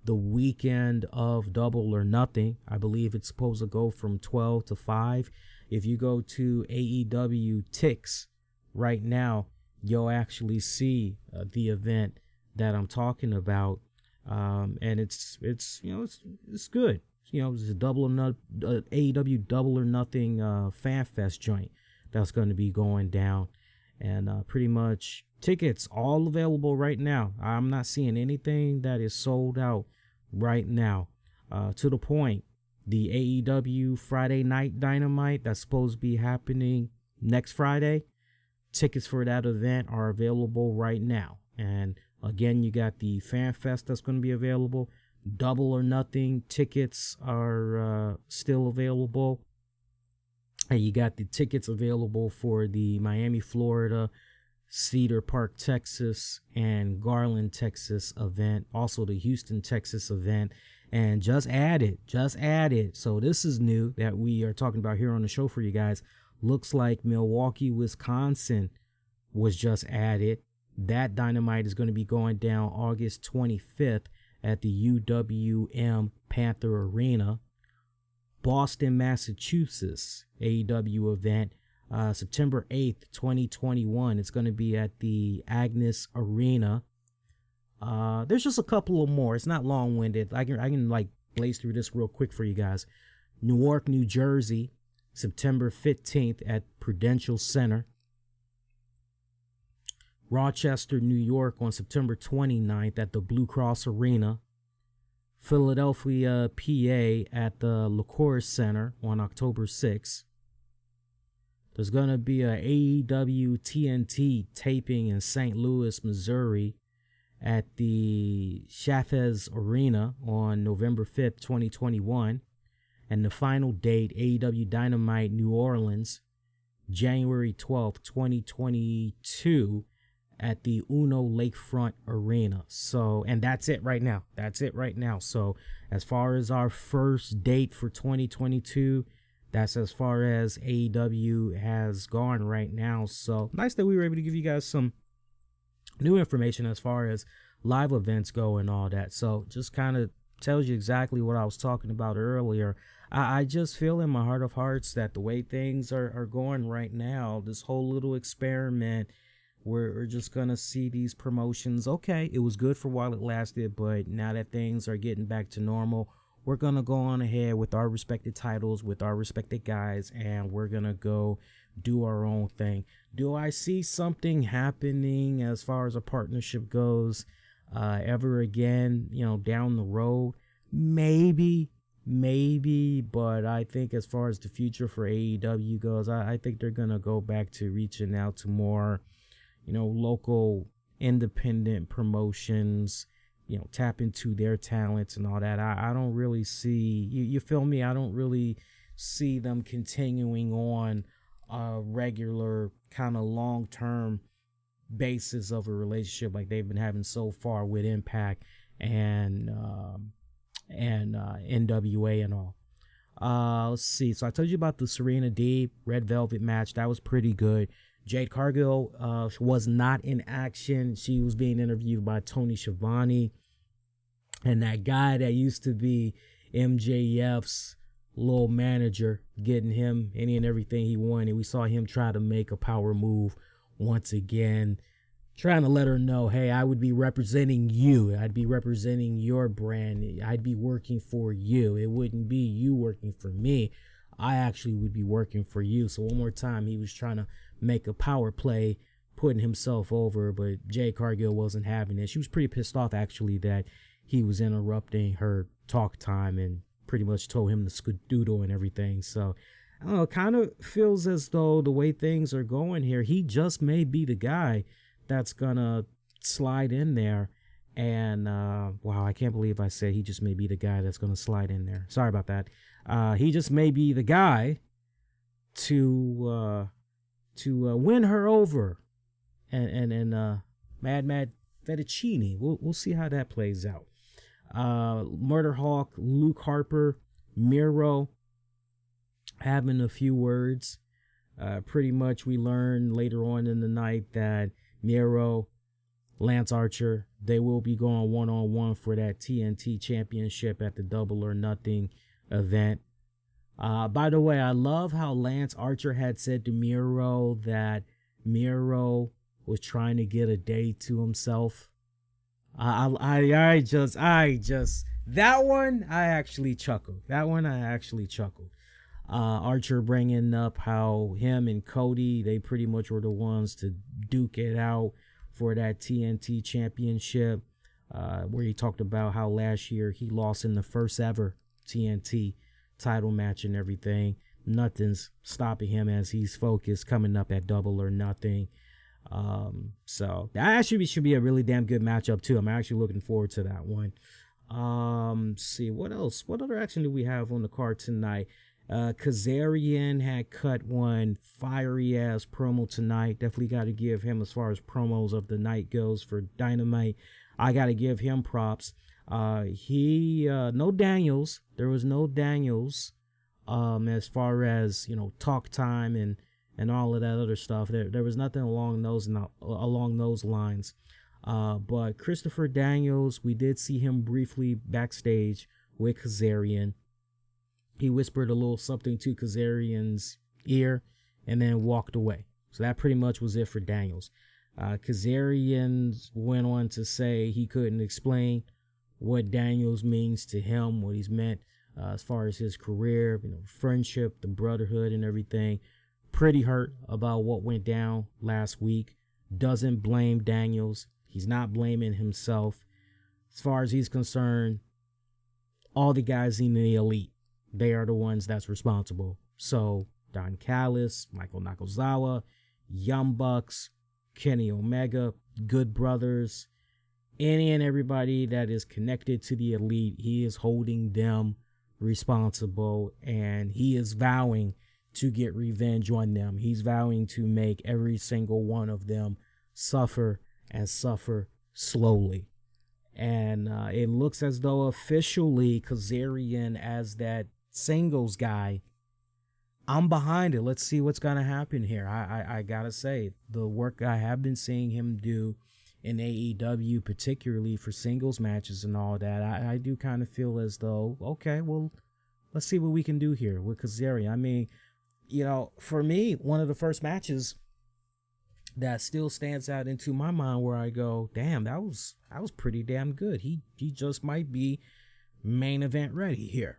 the weekend of Double or Nothing. I believe it's supposed to go from 12 to 5. If you go to AEW Tix right now, you'll actually see the event that I'm talking about, and it's good. It's a AEW Double or Nothing Fan Fest joint that's going to be going down, and pretty much tickets all available right now. I'm not seeing anything that is sold out right now. To the point, the AEW Friday Night Dynamite that's supposed to be happening next Friday, tickets for that event are available right now. And again, you got the Fan Fest that's going to be available. Double or Nothing tickets are still available. And you got the tickets available for the Miami, Florida, Cedar Park, Texas, and Garland, Texas event. Also the Houston, Texas event. And just added. So this is new that we are talking about here on the show for you guys. Looks like Milwaukee, Wisconsin was just added. That Dynamite is going to be going down August 25th at the UWM Panther Arena. Boston, Massachusetts AEW event, September 8th, 2021. It's going to be at the Agnes Arena. There's just a couple of more. It's not long-winded. I can like blaze through this real quick for you guys. Newark, New Jersey, September 15th at Prudential Center. Rochester, New York on September 29th at the Blue Cross Arena. Philadelphia, PA at the LaCour Center on October 6th. There's going to be a AEW TNT taping in St. Louis, Missouri at the Chaffez Arena on November 5th, 2021. And the final date, AEW Dynamite New Orleans, January 12th, 2022 at the Uno Lakefront Arena. So, and that's it right now. So as far as our first date for 2022, that's as far as AEW has gone right now. So nice that we were able to give you guys some new information as far as live events go and all that. So just kind of tells you exactly what I was talking about earlier. I just feel in my heart of hearts that the way things are going right now, this whole little experiment, we're just going to see these promotions. Okay, it was good for while it lasted, but now that things are getting back to normal, we're going to go on ahead with our respected titles, with our respected guys, and we're going to go do our own thing. Do I see something happening as far as a partnership goes ever again, down the road? Maybe, maybe, but I think as far as the future for AEW goes, I think they're going to go back to reaching out to more, local independent promotions, tap into their talents and all that. I don't really see, you feel me? I don't really see them continuing on a regular kind of long-term basis of a relationship like they've been having so far with Impact and NWA and all. Let's see. So I told you about the Serena Deeb Red Velvet match. That was pretty good. Jade Cargill was not in action. She was being interviewed by Tony Schiavone. And that guy that used to be MJF's little manager, getting him any and everything he wanted. We saw him try to make a power move once again, trying to let her know, hey, I would be representing you. I'd be representing your brand. I'd be working for you. It wouldn't be you working for me. I actually would be working for you. So one more time, he was trying to make a power play, putting himself over, but Jade Cargill wasn't having it. She was pretty pissed off, actually, that he was interrupting her talk time and pretty much told him to skedoodle and everything. So, I don't know, it kind of feels as though the way things are going here, he just may be the guy that's going to slide in there. And, wow, I can't believe I said he just may be the guy that's going to slide in there. Sorry about that. He just may be the guy to win her over. And Mad Fettuccine. We'll see how that plays out. Murder Hawk, Luke Harper, Miro having a few words. Pretty much we learned later on in the night that Miro, Lance Archer, they will be going one-on-one for that TNT championship at the Double or Nothing event. By the way, I love how Lance Archer had said to Miro that Miro was trying to get a day to himself. I just that one I actually chuckled. Archer bringing up how him and Cody, they pretty much were the ones to duke it out for that TNT championship, where he talked about how last year he lost in the first ever TNT title match and everything. Nothing's stopping him as he's focused coming up at Double or Nothing. So that actually should be a really damn good matchup too. I'm actually looking forward to that one. See what else? What other action do we have on the card tonight? Kazarian had cut one fiery ass promo tonight. Definitely got to give him, as far as promos of the night goes for Dynamite, I got to give him props. No Daniels. There was no Daniels. As far as, talk time and all of that other stuff. There was nothing along those lines. But Christopher Daniels, we did see him briefly backstage with Kazarian. He whispered a little something to Kazarian's ear and then walked away. So that pretty much was it for Daniels. Kazarian went on to say he couldn't explain what Daniels means to him, what he's meant as far as his career, friendship, the brotherhood and everything. Pretty hurt about what went down last week. Doesn't blame Daniels. He's not blaming himself. As far as he's concerned, all the guys in the elite, they are the ones that's responsible. So Don Callis, Michael Nakazawa, Young Bucks, Kenny Omega, Good Brothers, any and everybody that is connected to the elite, he is holding them responsible, and he is vowing to get revenge on them. He's vowing to make every single one of them suffer and suffer slowly. And it looks as though officially Kazarian, as that singles guy, I'm behind it. Let's see what's going to happen here. I got to say, the work I have been seeing him do in AEW, particularly for singles matches and all that, I do kind of feel as though, okay, well, let's see what we can do here with Kazarian. I mean, for me, one of the first matches that still stands out into my mind where I go, damn, that was pretty damn good. He just might be main event ready here.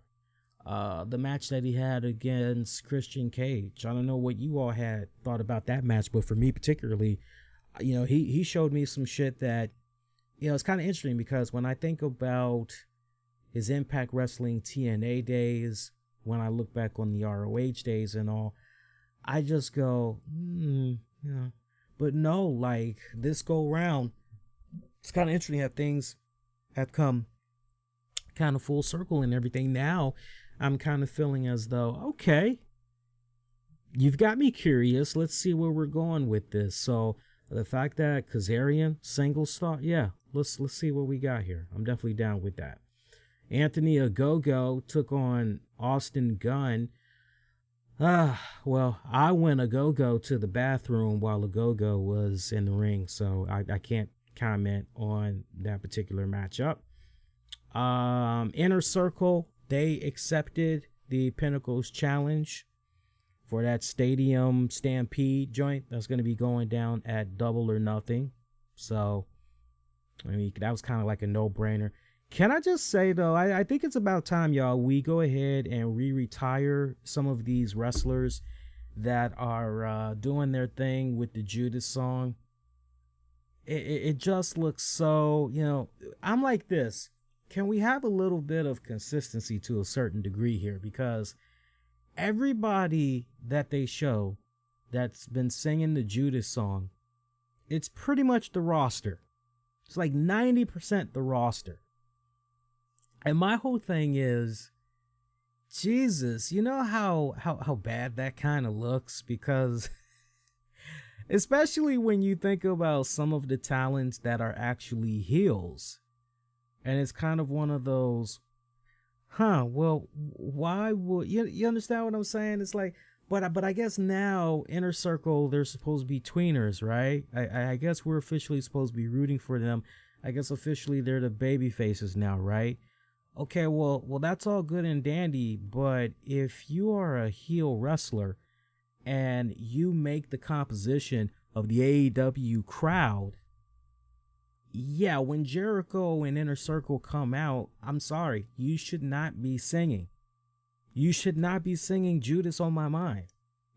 The match that he had against Christian Cage, I don't know what you all had thought about that match, but for me particularly, he showed me some shit that, it's kind of interesting, because when I think about, his Impact Wrestling TNA days, when I look back on the ROH days and all, I just go, But no, like this go round, it's kind of interesting how things have come kind of full circle and everything. Now I'm kind of feeling as though, okay, you've got me curious. Let's see where we're going with this. So the fact that Kazarian single star, yeah, let's see what we got here. I'm definitely down with that. Anthony Ogogo took on Austin Gunn. Well, I went Ogogo to the bathroom while Ogogo was in the ring, so I can't comment on that particular matchup. Inner Circle, they accepted the Pinnacle's challenge for that Stadium Stampede joint that's going to be going down at Double or Nothing. So, I mean, that was kind of like a no-brainer. Can I just say, though, I think it's about time, y'all, we go ahead and retire some of these wrestlers that are doing their thing with the Judas song. It just looks so, I'm like this. Can we have a little bit of consistency to a certain degree here? Because everybody that they show that's been singing the Judas song, it's pretty much the roster. It's like 90% the roster. And my whole thing is, Jesus, you know how bad that kind of looks? Because especially when you think about some of the talents that are actually heels. And it's kind of one of those, well, why would you understand what I'm saying? It's like, but I guess now Inner Circle, they're supposed to be tweeners, right? I guess we're officially supposed to be rooting for them. I guess officially they're the baby faces now, right? Okay, well, that's all good and dandy, but if you are a heel wrestler and you make the composition of the AEW crowd, yeah, when Jericho and Inner Circle come out, I'm sorry, you should not be singing. You should not be singing Judas on My Mind.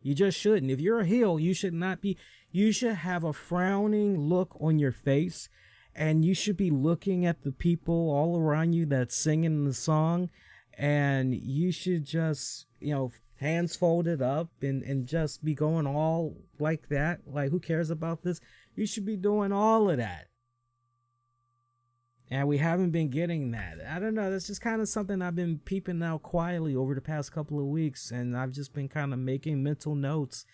You just shouldn't. If you're a heel, you should not be. You should have a frowning look on your face, and you should be looking at the people all around you that's singing the song, and you should just, hands folded up and just be going all like that. Like, who cares about this? You should be doing all of that. And we haven't been getting that. I don't know. That's just kind of something I've been peeping out quietly over the past couple of weeks. And I've just been kind of making mental notes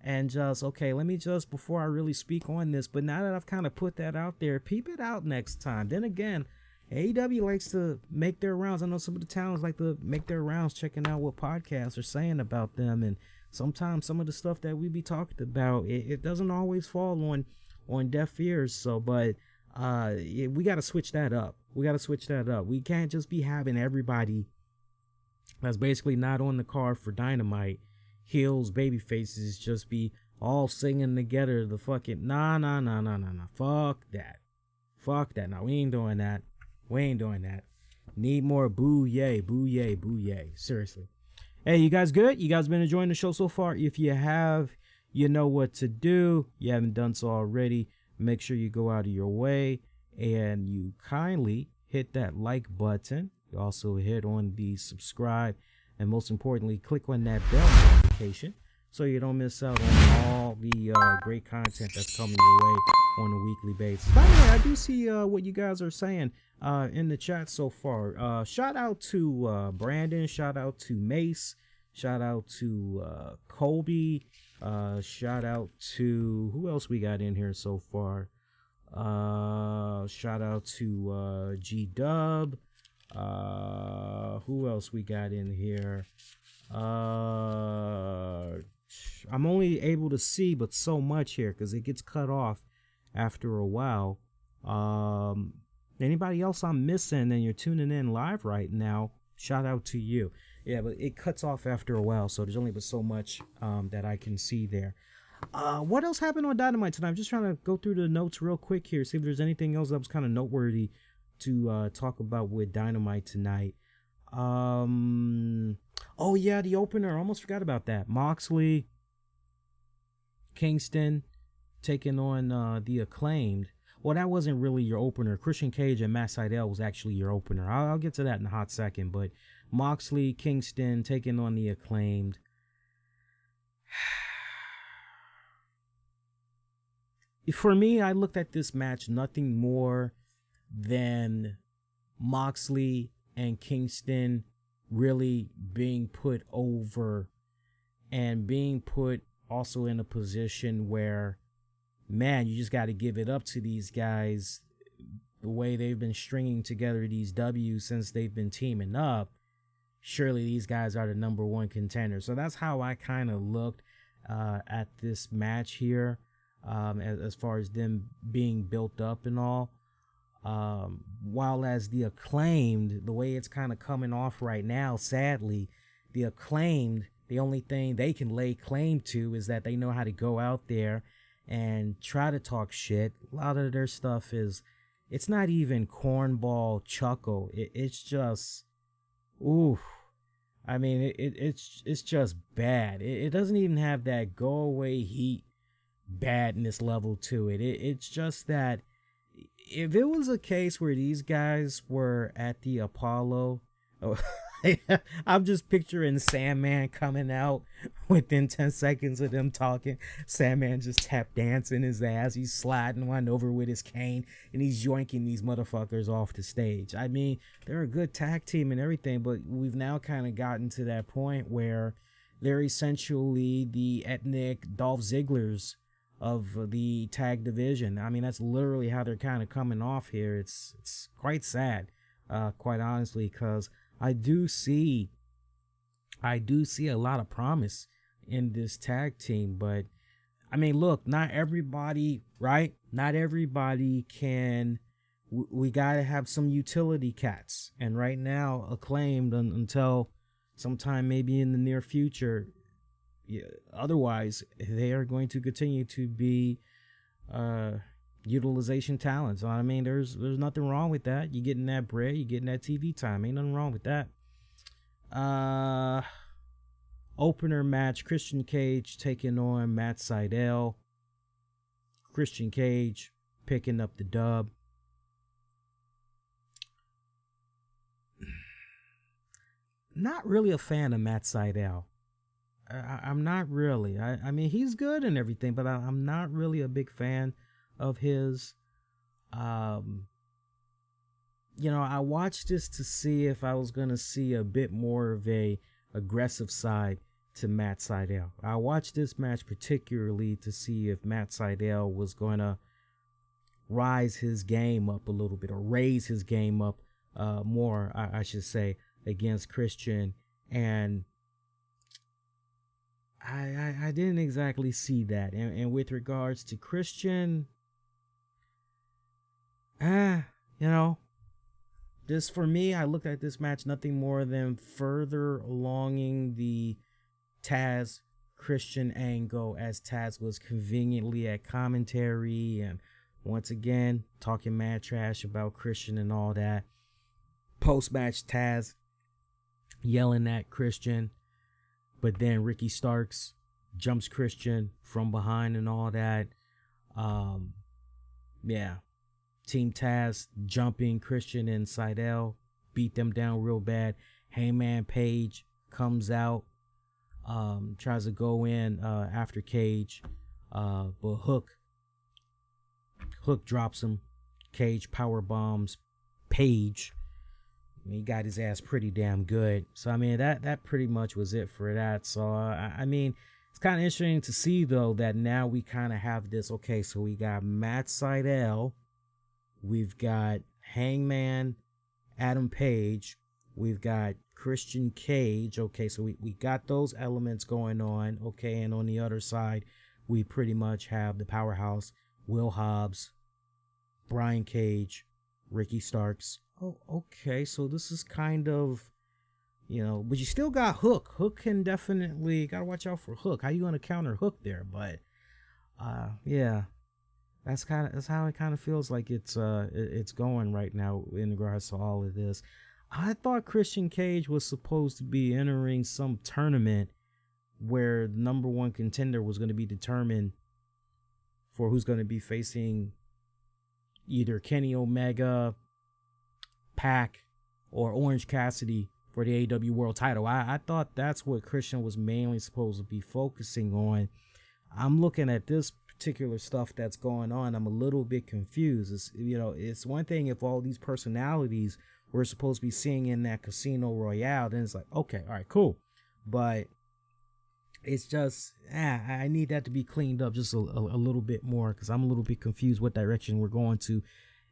and just, okay, let me just, before I really speak on this, but now that I've kind of put that out there, peep it out next time. Then again, AEW likes to make their rounds. I know some of the talents like to make their rounds, checking out what podcasts are saying about them. And sometimes some of the stuff that we be talking about, it doesn't always fall on deaf ears. So, but we got to switch that up. We can't just be having everybody that's basically not on the card for Dynamite, heels, baby faces, just be all singing together the fucking nah. Fuck that. No, we ain't doing that. Need more boo yay. Seriously. Hey, you guys good? You guys been enjoying the show so far? If you have, you know what to do. You haven't done so already, make sure you go out of your way and you kindly hit that like button. You also hit on the subscribe, and most importantly, click on that bell notification so you don't miss out on all the great content that's coming your way on a weekly basis. By the way, I do see what you guys are saying in the chat so far. Shout out to Brandon, shout out to Mace, shout out to Colby, shout out to, who else we got in here so far? Shout out to G-Dub. Who else we got in here? I'm only able to see but so much here because it gets cut off after a while. Anybody else I'm missing and you're tuning in live right now, shout out to you. Yeah, but it cuts off after a while, so there's only but so much that I can see there. What else happened on Dynamite tonight? I'm just trying to go through the notes real quick here, see if there's anything else that was kind of noteworthy to talk about with Dynamite tonight. Oh yeah, the opener. I almost forgot about that. Moxley, Kingston taking on the Acclaimed. Well, that wasn't really your opener. Christian Cage and Matt Sydal was actually your opener. I'll get to that in a hot second. But Moxley, Kingston taking on the Acclaimed. For me, I looked at this match nothing more than Moxley and Kingston really being put over and being put also in a position where, man, you just got to give it up to these guys. The way they've been stringing together these W's since they've been teaming up, surely these guys are the number one contender. So that's how I kind of looked at this match here, as far as them being built up and all. While as the Acclaimed, the way it's kind of coming off right now, sadly, the Acclaimed, the only thing they can lay claim to is that they know how to go out there and try to talk shit. A lot of their stuff is, it's not even cornball chuckle. It's just, oof. I mean, it's just bad. It doesn't even have that go away heat badness level to it. It's just that if it was a case where these guys were at the Apollo, I'm just picturing Sandman coming out within 10 seconds of them talking. Sandman just tap dancing his ass. He's sliding one over with his cane and he's yoinking these motherfuckers off the stage. I mean, they're a good tag team and everything, but we've now kind of gotten to that point where they're essentially the ethnic Dolph Zigglers of the tag division. I mean, that's literally how they're kind of coming off here. It's quite sad, quite honestly, because I do see a lot of promise in this tag team. But I mean, look, not everybody, right? Not everybody can. We gotta have some utility cats, and right now, Acclaimed until sometime maybe in the near future. Yeah, otherwise, they are going to continue to be utilization talents. I mean, there's nothing wrong with that. You're getting that bread, you're getting that TV time. Ain't nothing wrong with that. Opener match, Christian Cage taking on Matt Sydal. Christian Cage picking up the dub. Not really a fan of Matt Sydal. I'm not really. I mean, he's good and everything, but I'm not really a big fan of his. I watched this to see if I was going to see a bit more of a aggressive side to Matt Sydal. I watched this match particularly to see if Matt Sydal was going to rise his game up a little bit, or raise his game up more, I should say, against Christian. And I didn't exactly see that. And with regards to Christian, this for me, I looked at this match nothing more than further alonging the Taz Christian angle, as Taz was conveniently at commentary and once again talking mad trash about Christian and all that. Post-match, Taz yelling at Christian, but then Ricky Starks jumps Christian from behind and all that. Team Taz jumping Christian and Sydal, beat them down real bad. Hangman Page comes out, tries to go in after Cage, but Hook drops him. Cage power bombs Page. He got his ass pretty damn good. So I mean, that pretty much was it for that. So I mean, it's kind of interesting to see though that now we kind of have this. Okay, so we got Matt Sydal, we've got Hangman Adam Page, we've got Christian Cage. Okay, so we got those elements going on. Okay, and on the other side, we pretty much have the powerhouse Will Hobbs, Brian Cage, Ricky Starks. Oh, okay, so this is kind of, but you still got Hook. Hook can definitely, gotta watch out for Hook. How you gonna counter Hook there? But that's how it kind of feels like it's going right now in regards to all of this. I thought Christian Cage was supposed to be entering some tournament where the number one contender was going to be determined for who's going to be facing either Kenny Omega, Pac, or Orange Cassidy for the AEW World title. I thought that's what Christian was mainly supposed to be focusing on. I'm looking at this particular stuff that's going on. I'm a little bit confused. It's one thing if all these personalities we're supposed to be seeing in that Casino Royale, then it's like, okay, all right, cool. But it's just, I need that to be cleaned up just a little bit more, because I'm a little bit confused what direction we're going to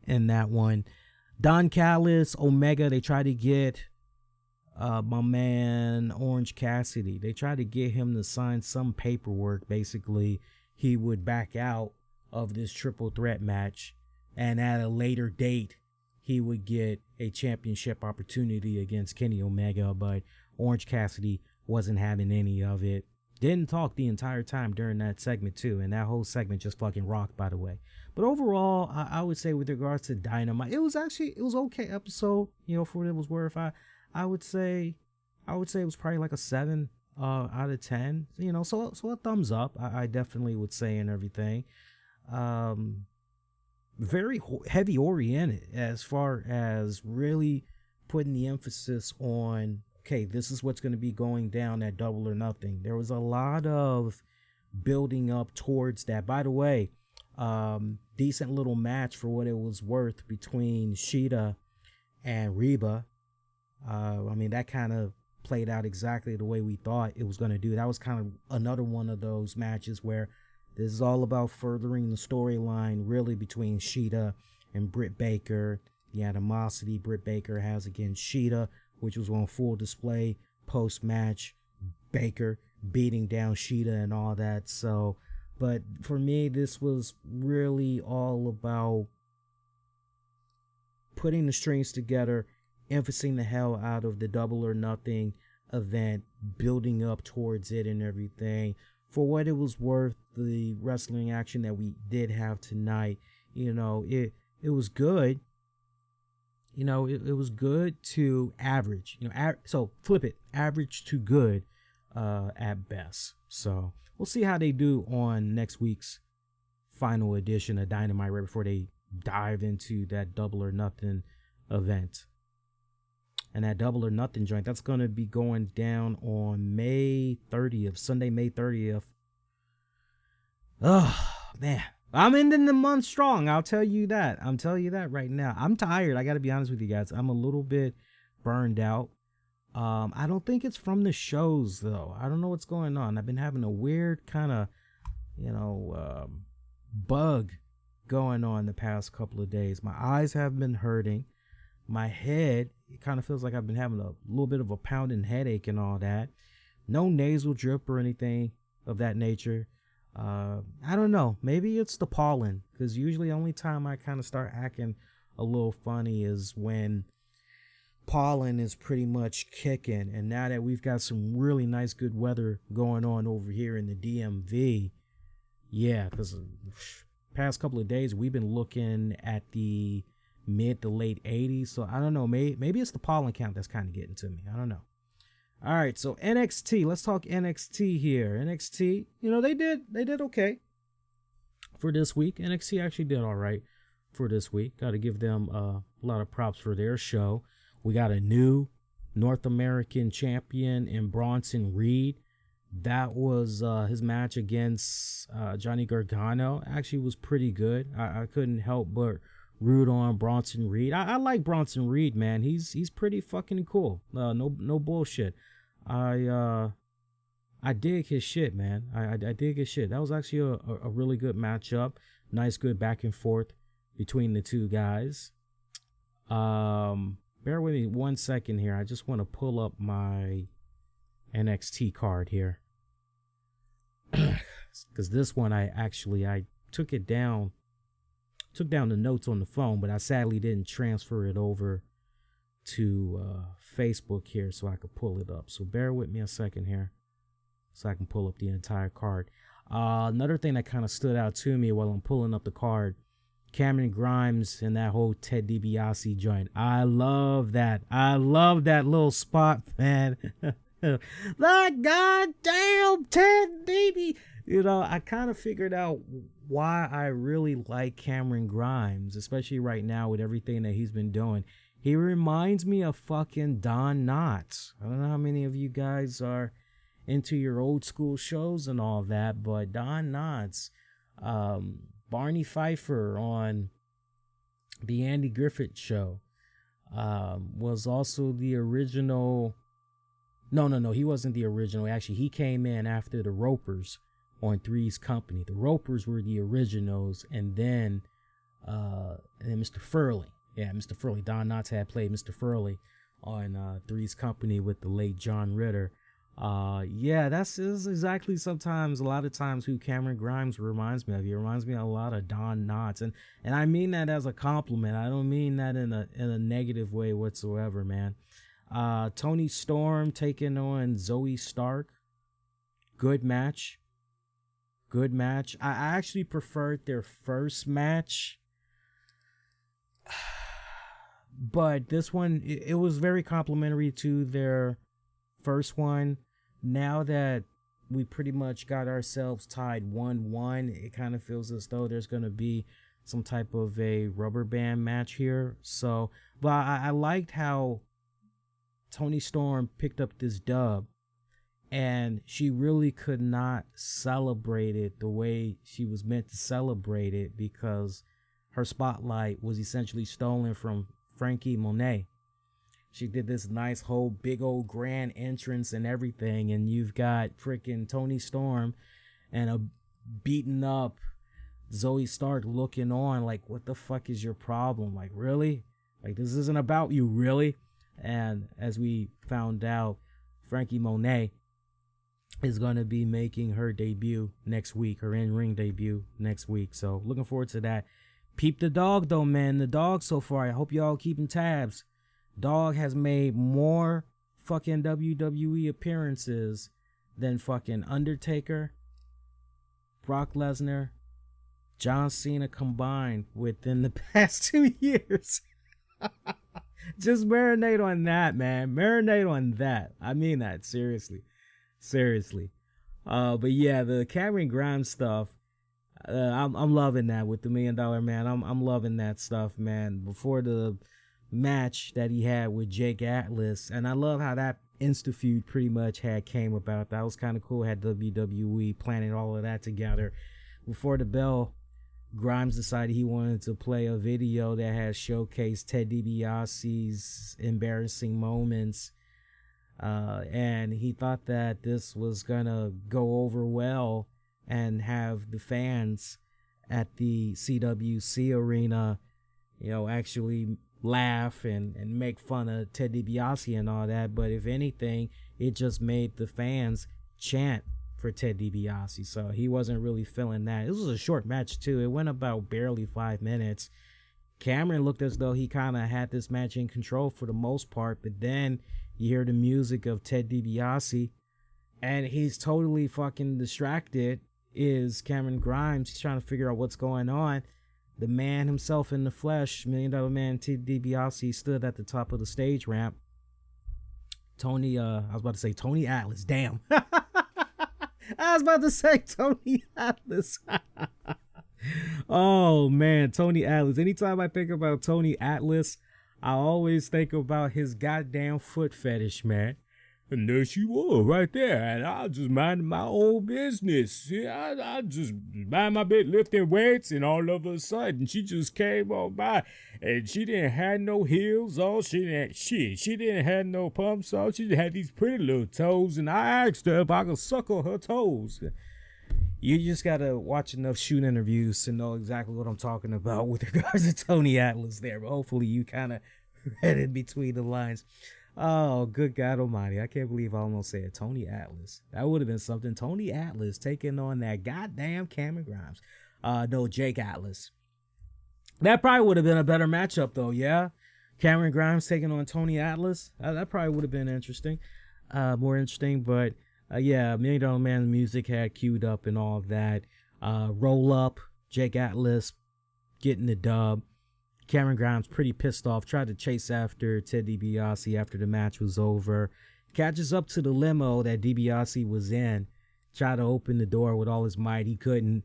in that one. Don Callis, Omega, they try to get my man Orange Cassidy. They tried to get him to sign some paperwork. Basically, he would back out of this triple threat match, and at a later date, he would get a championship opportunity against Kenny Omega. But Orange Cassidy wasn't having any of it. Didn't talk the entire time during that segment too, and that whole segment just fucking rocked, by the way. But overall, I would say with regards to Dynamite, it was okay episode, for what it was worth. I would say it was probably like a 7 out of 10, so a thumbs up. I definitely would say, and everything. Very heavy oriented as far as really putting the emphasis on, okay, this is what's going to be going down at Double or Nothing. There was a lot of building up towards that. By the way, decent little match for what it was worth between Shida and Reba. That kind of played out exactly the way we thought it was going to do. That was kind of another one of those matches where this is all about furthering the storyline, really, between Shida and Britt Baker. The animosity Britt Baker has against Shida, which was on full display post-match. Baker beating down Shida and all that. So, but for me, this was really all about putting the strings together, emphasizing the hell out of the Double or Nothing event, building up towards it and everything. For what it was worth, the wrestling action that we did have tonight, it was good. It was good to average. So flip it, average to good at best. So we'll see how they do on next week's final edition of Dynamite right before they dive into that Double or Nothing event. And that Double or Nothing joint, that's going to be going down on May 30th, Sunday, May 30th. Oh, man. I'm ending the month strong. I'll tell you that. I'm telling you that right now. I'm tired. I got to be honest with you guys. I'm a little bit burned out. I don't think it's from the shows, though. I don't know what's going on. I've been having a weird kind of, bug going on the past couple of days. My eyes have been hurting. My head, it kind of feels like I've been having a little bit of a pounding headache and all that. No nasal drip or anything of that nature. I don't know. Maybe it's the pollen, because usually the only time I kind of start acting a little funny is when pollen is pretty much kicking. And now that we've got some really nice, good weather going on over here in the DMV, yeah, because past couple of days we've been looking at the mid to late 80s. So I don't know. Maybe it's the pollen count that's kind of getting to me. I don't know. All right, so NXT. Let's talk NXT here. NXT, they did okay for this week. NXT actually did all right for this week. Got to give them a lot of props for their show. We got a new North American champion in Bronson Reed. That was his match against Johnny Gargano. Actually was pretty good. I couldn't help but root on Bronson Reed. I like Bronson Reed, man. He's pretty fucking cool. No bullshit. I dig his shit, man. I dig his shit. That was actually a really good matchup. Nice, good back and forth between the two guys. Bear with me 1 second here. I just want to pull up my NXT card here. Because this one I took it down. Took down the notes on the phone, but I sadly didn't transfer it over to Facebook here so I could pull it up. So bear with me a second here so I can pull up the entire card. Another thing that kind of stood out to me while I'm pulling up the card, Cameron Grimes and that whole Ted DiBiase joint. I love that. I love that little spot, man. The goddamn Ted DiBiase. I kind of figured out why I really like Cameron Grimes, especially right now with everything that he's been doing. He reminds me of fucking Don Knotts. I don't know how many of you guys are into your old school shows and all that, but Don Knotts, Barney Pfeiffer on the Andy Griffith Show, was also the original. No, he wasn't the original. Actually, he came in after the Ropers on Three's Company. The Ropers were the originals, and then Mr. Furley. Yeah, Mr. Furley. Don Knotts had played Mr. Furley on Three's Company with the late John Ritter. Yeah, this is exactly a lot of times who Cameron Grimes reminds me of. He reminds me a lot of Don Knotts, and I mean that as a compliment. I don't mean that in a negative way whatsoever, man. Toni Storm taking on Zoe Stark. Good match. I actually preferred their first match, but this one, it was very complimentary to their first one. Now that we pretty much got ourselves tied 1-1, it kind of feels as though there's going to be some type of a rubber band match here. So, but I liked how Toni Storm picked up this dub, and she really could not celebrate it the way she was meant to celebrate it, because her spotlight was essentially stolen from Frankie Monet. She did this nice whole big old grand entrance and everything, and you've got freaking Toni Storm and a beaten up Zoe Stark looking on like, what the fuck is your problem? Like, really? Like, this isn't about you, really? And as we found out, Frankie Monet is going to be making her debut next week, her in-ring debut next week. So looking forward to that. Peep the dog, though, man. The dog so far, I hope y'all keeping tabs. Dog has made more fucking WWE appearances than fucking Undertaker, Brock Lesnar, John Cena combined within the past 2 years. Just marinate on that, man. Marinate on that. I mean that, seriously. But yeah, the Cameron Grimes stuff, I'm loving that with the $1 Million Man. I'm loving that stuff, man. Before the match that he had with Jake Atlas, and I love how that Insta-feud pretty much came about. That was kind of cool. Had WWE planning all of that together. Before the bell, Grimes decided he wanted to play a video that has showcased Ted DiBiase's embarrassing moments, and he thought that this was gonna go over well and have the fans at the CWC arena, actually laugh and make fun of Ted DiBiase and all that. But if anything, it just made the fans chant for Ted DiBiase. So he wasn't really feeling that. This was a short match too. It went about barely 5 minutes. Cameron looked as though he kind of had this match in control for the most part, but then you hear the music of Ted DiBiase and he's totally fucking distracted. Is Cameron Grimes. He's trying to figure out what's going on. The man himself in the flesh, $1 Million Man Ted DiBiase, stood at the top of the stage ramp. Tony Atlas. Damn. I was about to say Tony Atlas. Oh, man, Tony Atlas. Anytime I think about Tony Atlas, I always think about his goddamn foot fetish, man. And there she was right there, and I was just minding my own business. Yeah, I just mind my bit, lifting weights, and all of a sudden she just came on by, and she didn't have no heels on. She didn't have no pumps on. She just had these pretty little toes, and I asked her if I could suckle her toes. You just gotta watch enough shoot interviews to know exactly what I'm talking about with regards to Tony Atlas there. But hopefully you kind of read in between the lines. Oh, good God Almighty. I can't believe I almost said Tony Atlas. That would have been something. Tony Atlas taking on that goddamn Cameron Grimes. No, Jake Atlas. That probably would have been a better matchup, though, yeah? Cameron Grimes taking on Tony Atlas. That probably would have been interesting. More interesting, but yeah, $1 Million Man music had queued up and all of that. Roll up, Jake Atlas getting the dub. Cameron Grimes pretty pissed off, tried to chase after Ted DiBiase after the match was over. Catches up to the limo that DiBiase was in, tried to open the door with all his might. He couldn't.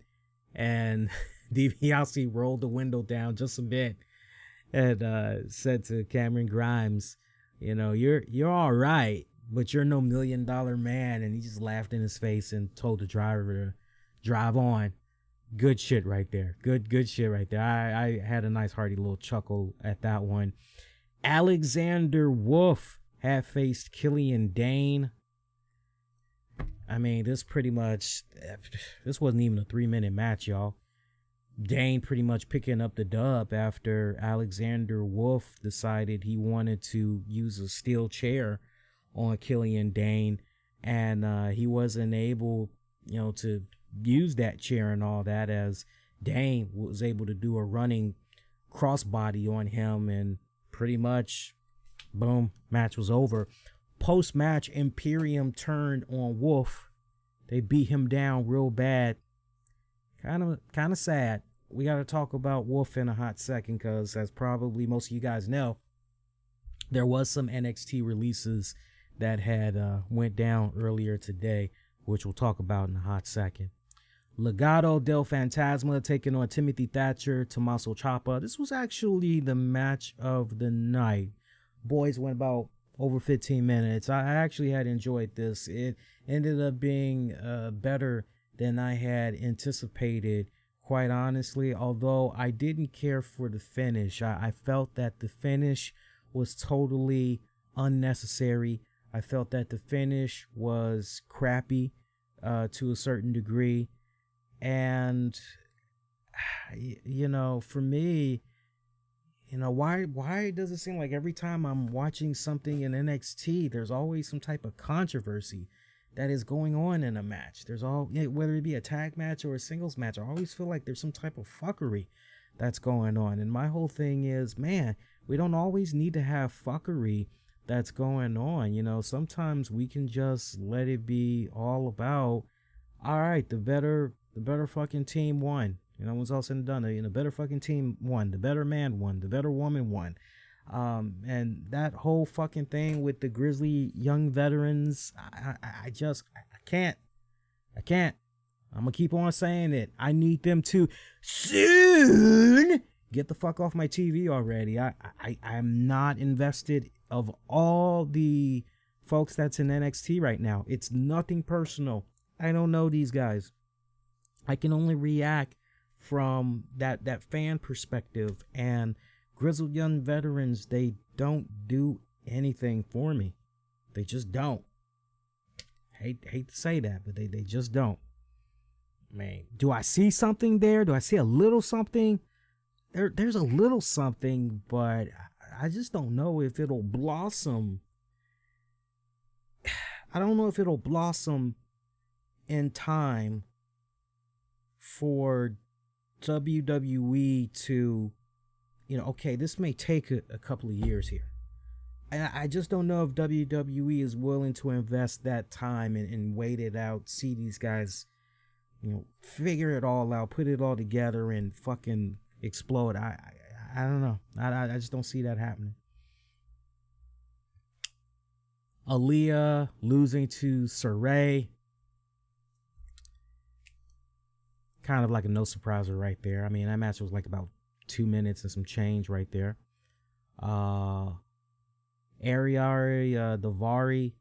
And DiBiase rolled the window down just a bit and said to Cameron Grimes, you're all right, but you're no $1 million man. And he just laughed in his face and told the driver to drive on. Good shit right there. Good shit right there. I had a nice hearty little chuckle at that one. Alexander Wolf had faced Killian Dane. I mean, this wasn't even a 3-minute match, y'all. Dane pretty much picking up the dub after Alexander Wolf decided he wanted to use a steel chair on Killian Dane, and he wasn't able, to use that chair and all that, as Dane was able to do a running crossbody on him, and pretty much, boom, match was over. Post-match, Imperium turned on Wolf. They beat him down real bad. Kind of sad. We got to talk about Wolf in a hot second, because as probably most of you guys know, there was some NXT releases that had went down earlier today, which we'll talk about in a hot second. Legado del Fantasma taking on Timothy Thatcher, Tommaso Ciampa. This was actually the match of the night. Boys went about over 15 minutes. I actually had enjoyed this. It ended up being better than I had anticipated, quite honestly, although I didn't care for the finish. I felt that the finish was totally unnecessary. I felt that the finish was crappy to a certain degree. And, for me, why does it seem like every time I'm watching something in NXT, there's always some type of controversy that is going on in a match? There's whether it be a tag match or a singles match, I always feel like there's some type of fuckery that's going on. And my whole thing is, man, we don't always need to have fuckery that's going on. Sometimes we can just let it be all about, all right, the better fucking team won. When it's all said and done, the better fucking team won. The better man won. The better woman won. And that whole fucking thing with the Grizzly Young Veterans, I can't. I'm going to keep on saying it. I need them to soon get the fuck off my TV already. I'm not invested of all the folks that's in NXT right now. It's nothing personal. I don't know these guys. I can only react from that fan perspective, and Grizzled Young Veterans, they don't do anything for me. They just don't. Hate to say that, but they just don't. Man, do I see something there? Do I see a little something? There's a little something, but I just don't know if it'll blossom. I don't know if it'll blossom in time for WWE to, okay, this may take a couple of years here. I just don't know if WWE is willing to invest that time and wait it out, see these guys, figure it all out, put it all together and fucking explode. I don't know. I just don't see that happening. Aaliyah losing to Saray. Kind of like a no surpriser right there. I mean, that match was like about 2 minutes and some change right there. Ariari Daivari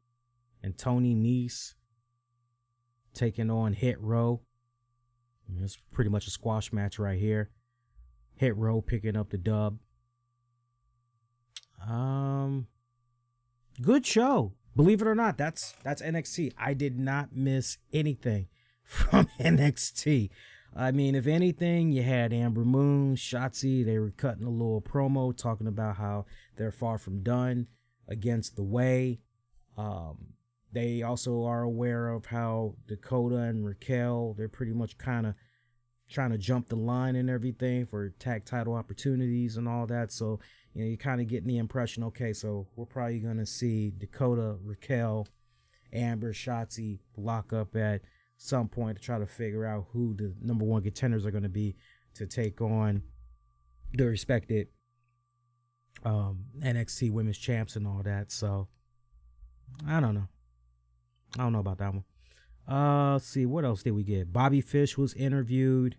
and Tony Nese taking on Hit Row. It's pretty much a squash match right here. Hit Row picking up the dub. Good show. Believe it or not, that's NXT. I did not miss anything from NXT. I mean, if anything, you had Amber Moon, Shotzi. They were cutting a little promo talking about how they're far from done against the Way. They also are aware of how Dakota and Raquel, they're pretty much kind of trying to jump the line and everything for tag title opportunities and all that. So, you're kind of getting the impression, okay, so we're probably going to see Dakota, Raquel, Amber, Shotzi lock up at some point to try to figure out who the number one contenders are going to be to take on the respected NXT women's champs and all that. So I don't know about that one. Let's see, what else did we get? Bobby Fish was interviewed.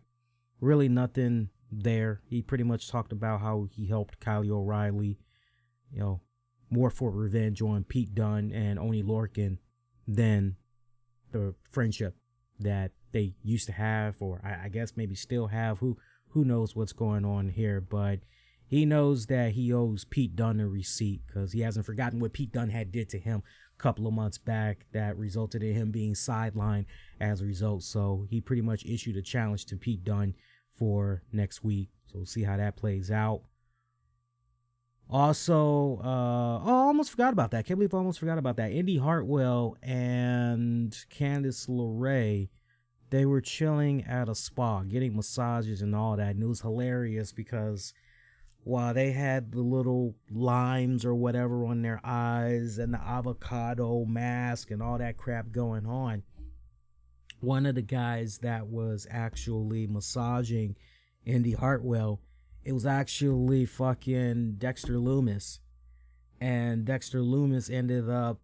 Really nothing there. He pretty much talked about how he helped Kyle O'Reilly, more for revenge on Pete Dunne and Oney Lorcan than the friendship that they used to have, or I guess maybe still have. Who knows what's going on here, but he knows that he owes Pete Dunne a receipt because he hasn't forgotten what Pete Dunne had did to him a couple of months back that resulted in him being sidelined as a result. So he pretty much issued a challenge to Pete Dunne for next week. So we'll see how that plays out. Also, I almost forgot about that. Can't believe I almost forgot about that. Indy Hartwell and Candice LeRae, they were chilling at a spa, getting massages and all that. And it was hilarious because while they had the little limes or whatever on their eyes and the avocado mask and all that crap going on, one of the guys that was actually massaging Indy Hartwell, it was actually fucking Dexter Lumis. And Dexter Lumis ended up,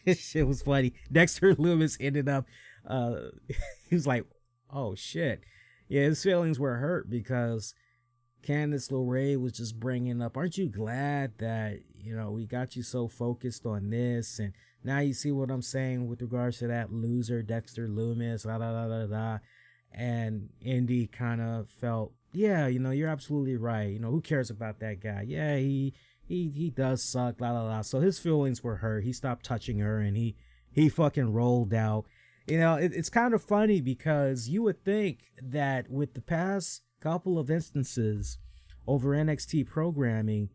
shit was funny. Dexter Lumis ended up, he was like, oh shit. Yeah, his feelings were hurt because Candice LeRae was just bringing up, aren't you glad that, we got you so focused on this? And now you see what I'm saying with regards to that loser, Dexter Lumis, la, la, la, la, la. And Indy kind of felt, yeah, you're absolutely right. Who cares about that guy? Yeah, he does suck, la, la, la. So his feelings were hurt. He stopped touching her and he fucking rolled out. It's kind of funny because you would think that with the past couple of instances over NXT programming,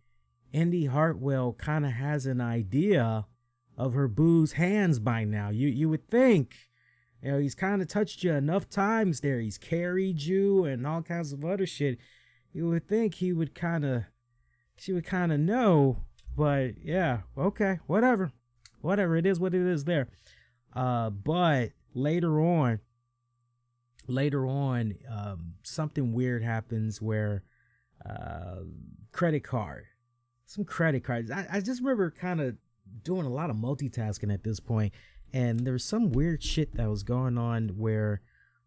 Indy Hartwell kind of has an idea of her boo's hands by now. You would think, he's kind of touched you enough times there. He's carried you and all kinds of other shit. You would think she would kind of know, but yeah, okay, whatever, it is what it is there. But later on, something weird happens where some credit cards. I just remember kind of doing a lot of multitasking at this point, and there was some weird shit that was going on where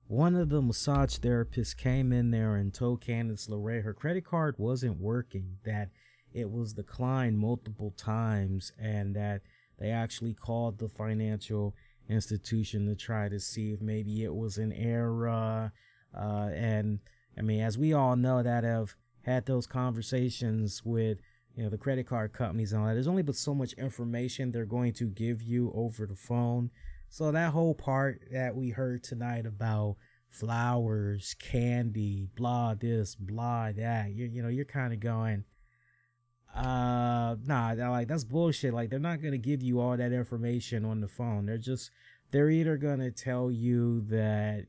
one of the massage therapists came in there and told Candice LeRae her credit card wasn't working, that it was declined multiple times, and that they actually called the financial institution to try to see if maybe it was an error. And I mean, as we all know that have had those conversations with the credit card companies and all that, there's only but so much information they're going to give you over the phone. So that whole part that we heard tonight about flowers, candy, blah this, blah that, you're kind of going, nah, that's bullshit. Like, they're not going to give you all that information on the phone. They're either going to tell you that,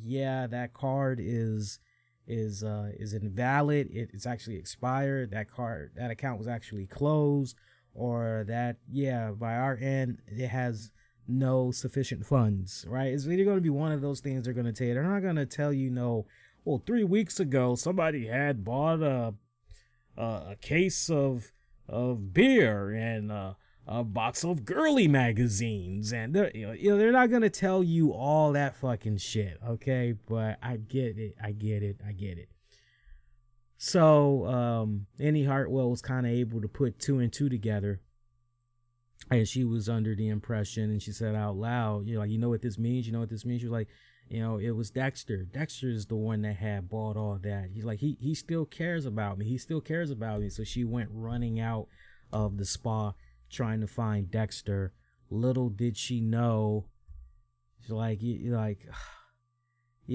yeah, that card is invalid. It's actually expired. That account was actually closed, or that, yeah, by our end, it has no sufficient funds, right? It's either going to be one of those things they're going to tell you. They're not going to tell you, well, 3 weeks ago, somebody had bought a case of beer and a box of girly magazines, and they're not gonna tell you all that fucking shit, okay? But I get it. So Indy Hartwell was kind of able to put two and two together, and she was under the impression, and she said out loud, you know what this means? She was like, it was Dexter. Dexter is the one that had bought all that. He's like, he still cares about me. So she went running out of the spa trying to find Dexter. Little did she know, she's like, you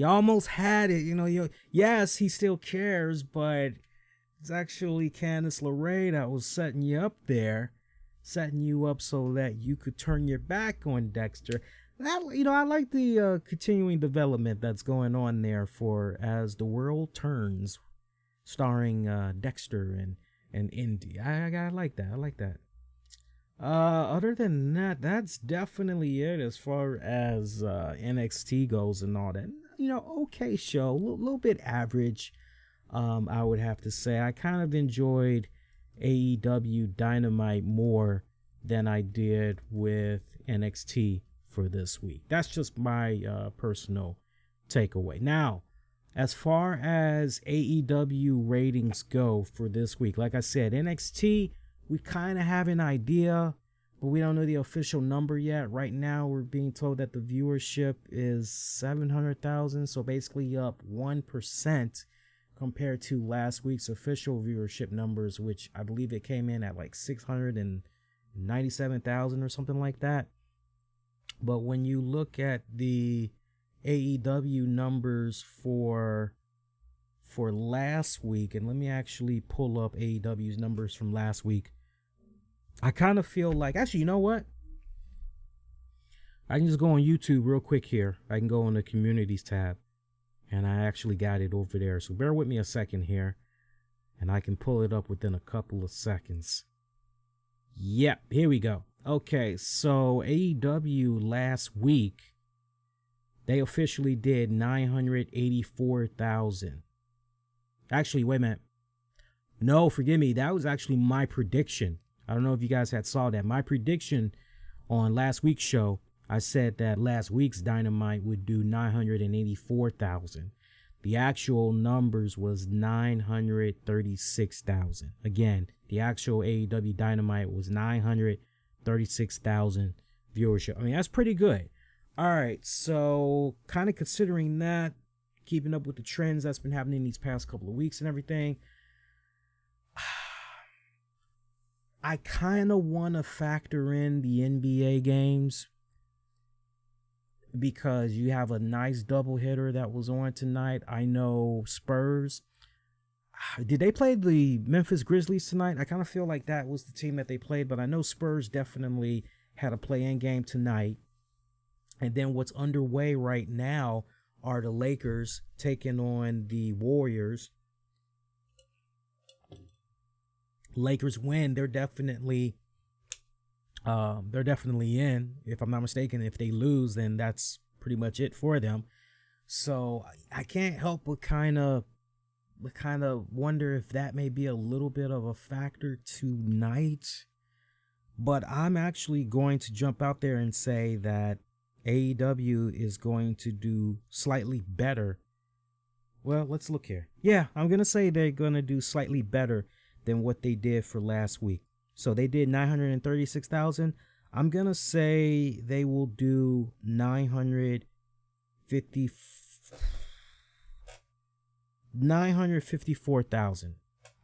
almost had it. Yes, he still cares, but it's actually Candice LeRae that was setting you up so that you could turn your back on Dexter. I like the continuing development that's going on there for As the World Turns, starring Dexter and Indy. I like that. Other than that, that's definitely it as far as NXT goes and all that. Okay show, a little bit average. I would have to say I kind of enjoyed AEW Dynamite more than I did with NXT for this week. That's just my personal takeaway. Now, as far as AEW ratings go for this week, like I said, NXT, we kind of have an idea, but we don't know the official number yet. Right now, we're being told that the viewership is 700,000, so basically up 1% compared to last week's official viewership numbers, which I believe it came in at like 697,000 or something like that. But when you look at the AEW numbers for last week, and let me actually pull up AEW's numbers from last week. I kind of feel like, actually, you know what? I can just go on YouTube real quick here. I can go on the communities tab, and I actually got it over there. So bear with me a second here, and I can pull it up within a couple of seconds. Yep, here we go. Okay, so AEW last week, they officially did 984,000. Actually, wait a minute. No, forgive me. That was actually my prediction. I don't know if you guys had saw that. My prediction on last week's show, I said that last week's Dynamite would do 984,000. The actual numbers was 936,000. Again, the actual AEW Dynamite was 936,000 viewership. I mean, that's pretty good. All right, so kind of considering that, keeping up with the trends that's been happening these past couple of weeks and everything, I kind of want to factor in the NBA games because you have a nice doubleheader that was on tonight. I know Spurs. Did they play the Memphis Grizzlies tonight? I kind of feel like that was the team that they played, but I know Spurs definitely had a play-in game tonight. And then what's underway right now are the Lakers taking on the Warriors. Lakers win, they're definitely in. If I'm not mistaken, if they lose, then that's pretty much it for them. So I can't help but kind of wonder if that may be a little bit of a factor tonight. But I'm actually going to jump out there and say that AEW is going to do slightly better. Well, let's look here. Yeah, I'm going to say they're going to do slightly better than what they did for last week. So they did 936,000. I'm going to say they will do 954,000.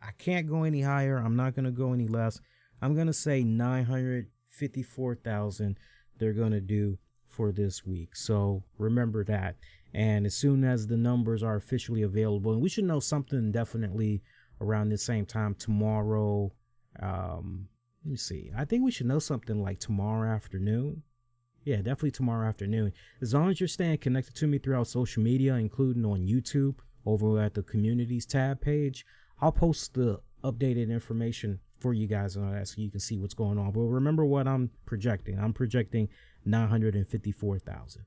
I can't go any higher. I'm not going to go any less. I'm going to say 954,000 they're going to do for this week. So remember that. And as soon as the numbers are officially available, and we should know something definitely around the same time tomorrow. Let me see. I think we should know something like tomorrow afternoon. Yeah, definitely tomorrow afternoon. As long as you're staying connected to me throughout social media, including on YouTube, over at the communities tab page, I'll post the updated information for you guys on that so you can see what's going on. But remember what I'm projecting. I'm projecting 954,000.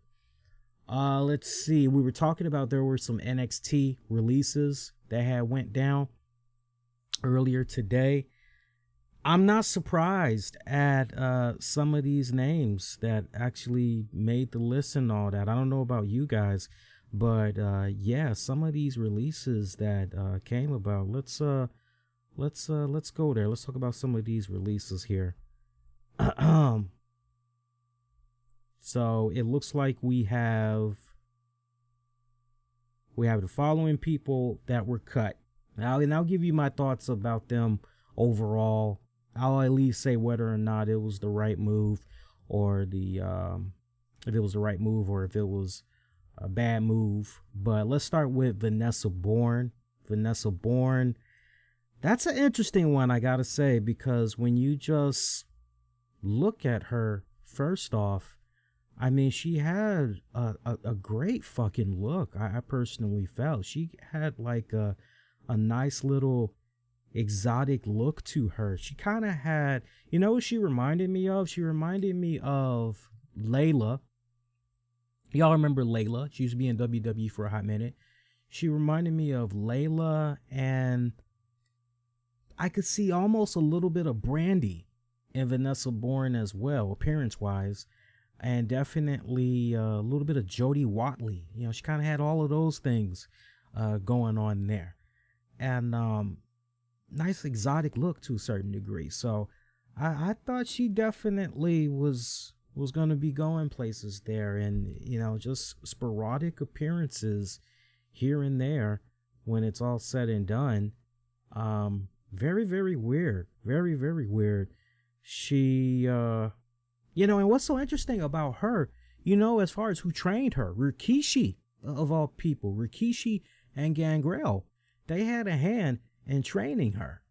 Let's see. We were talking about there were some NXT releases that had went down earlier today. I'm not surprised at some of these names that actually made the list and all that. I don't know about you guys, but yeah, some of these releases that came about. Let's go there. Let's talk about some of these releases here. So it looks like we have the following people that were cut. And I'll give you my thoughts about them overall. I'll at least say whether or not it was the right move, or if it was the right move, or if it was a bad move. But let's start with Vanessa Bourne. Vanessa Bourne, that's an interesting one, I gotta say, because when you just look at her, first off, I mean, she had a great fucking look. I personally felt she had like a nice little exotic look to her. She kind of had, you know what she reminded me of? She reminded me of Layla. Y'all remember Layla? She used to be in WWE for a hot minute. She reminded me of Layla, and I could see almost a little bit of Brandy in Vanessa Bourne as well, appearance-wise. and definitely a little bit of Jodie Watley. She kind of had all of those things going on there, and nice exotic look to a certain degree. So I thought she definitely was going to be going places there, and just sporadic appearances here and there when it's all said and done. Very, very weird. Very, very weird. She and what's so interesting about her, as far as who trained her, Rikishi, of all people, Rikishi and Gangrel, they had a hand in training her.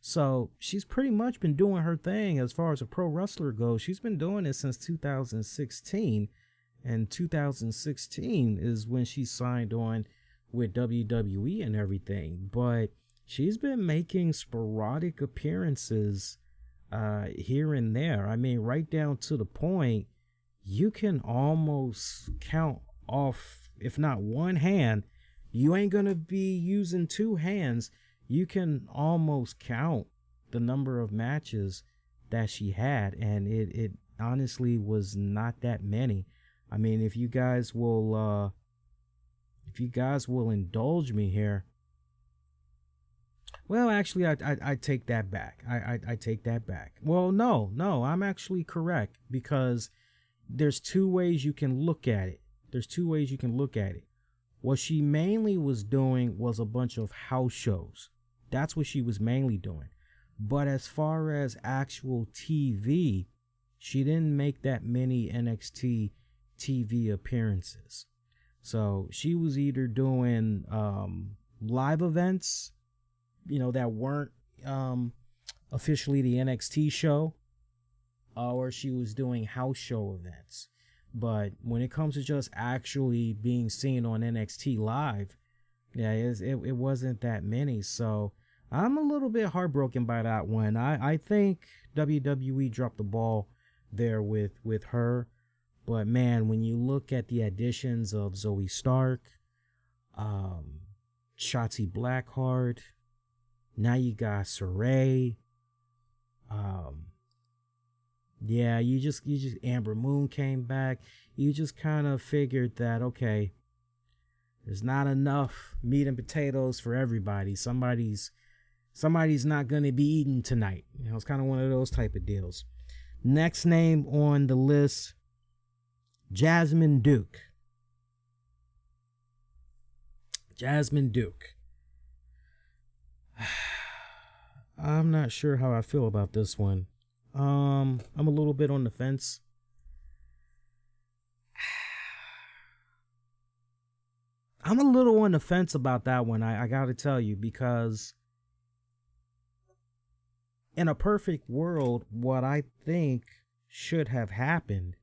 So she's pretty much been doing her thing as far as a pro wrestler goes. She's been doing it since 2016. And 2016 is when she signed on with WWE and everything. But she's been making sporadic appearances here and there. I mean, right down to the point, you can almost count off, if not one hand, you ain't going to be using two hands. You can almost count the number of matches that she had, and it honestly was not that many. I mean, if you guys will indulge me here. Well, actually, I take that back. I take that back. Well, no, I'm actually correct, because there's two ways you can look at it. What she mainly was doing was a bunch of house shows. That's what she was mainly doing. But as far as actual TV, she didn't make that many NXT TV appearances. So she was either doing live events, that weren't officially the NXT show, or she was doing house show events. But when it comes to just actually being seen on NXT live, yeah, it wasn't that many. So I'm a little bit heartbroken by that one. I think WWE dropped the ball there with her. But man, when you look at the additions of Zoe Stark, Shotzi Blackheart, now you got Saray, you just Amber Moon came back. You just kind of figured that, okay, there's not enough meat and potatoes for everybody. Somebody's not going to be eating tonight. It's kind of one of those type of deals. Next name on the list, Jasmine Duke. Jasmine Duke. I'm not sure how I feel about this one. I'm a little bit on the fence. I'm a little on the fence about that one. I gotta tell you, because in a perfect world, what I think should have happened,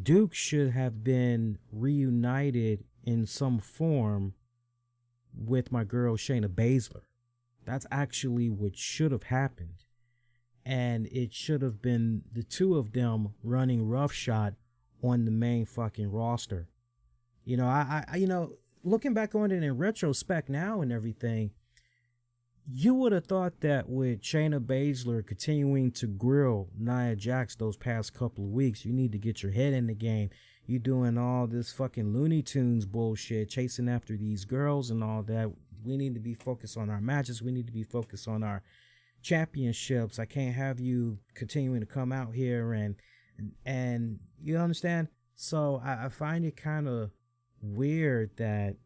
Duke should have been reunited in some form with my girl Shayna Baszler. That's actually what should have happened. And it should have been the two of them running roughshod on the main fucking roster. I looking back on it in retrospect now and everything, you would have thought that with Shayna Baszler continuing to grill Nia Jax those past couple of weeks, you need to get your head in the game. You doing all this fucking Looney Tunes bullshit, chasing after these girls and all that. We need to be focused on our matches. We need to be focused on our championships. I can't have you continuing to come out here and you understand? So I find it kind of weird that,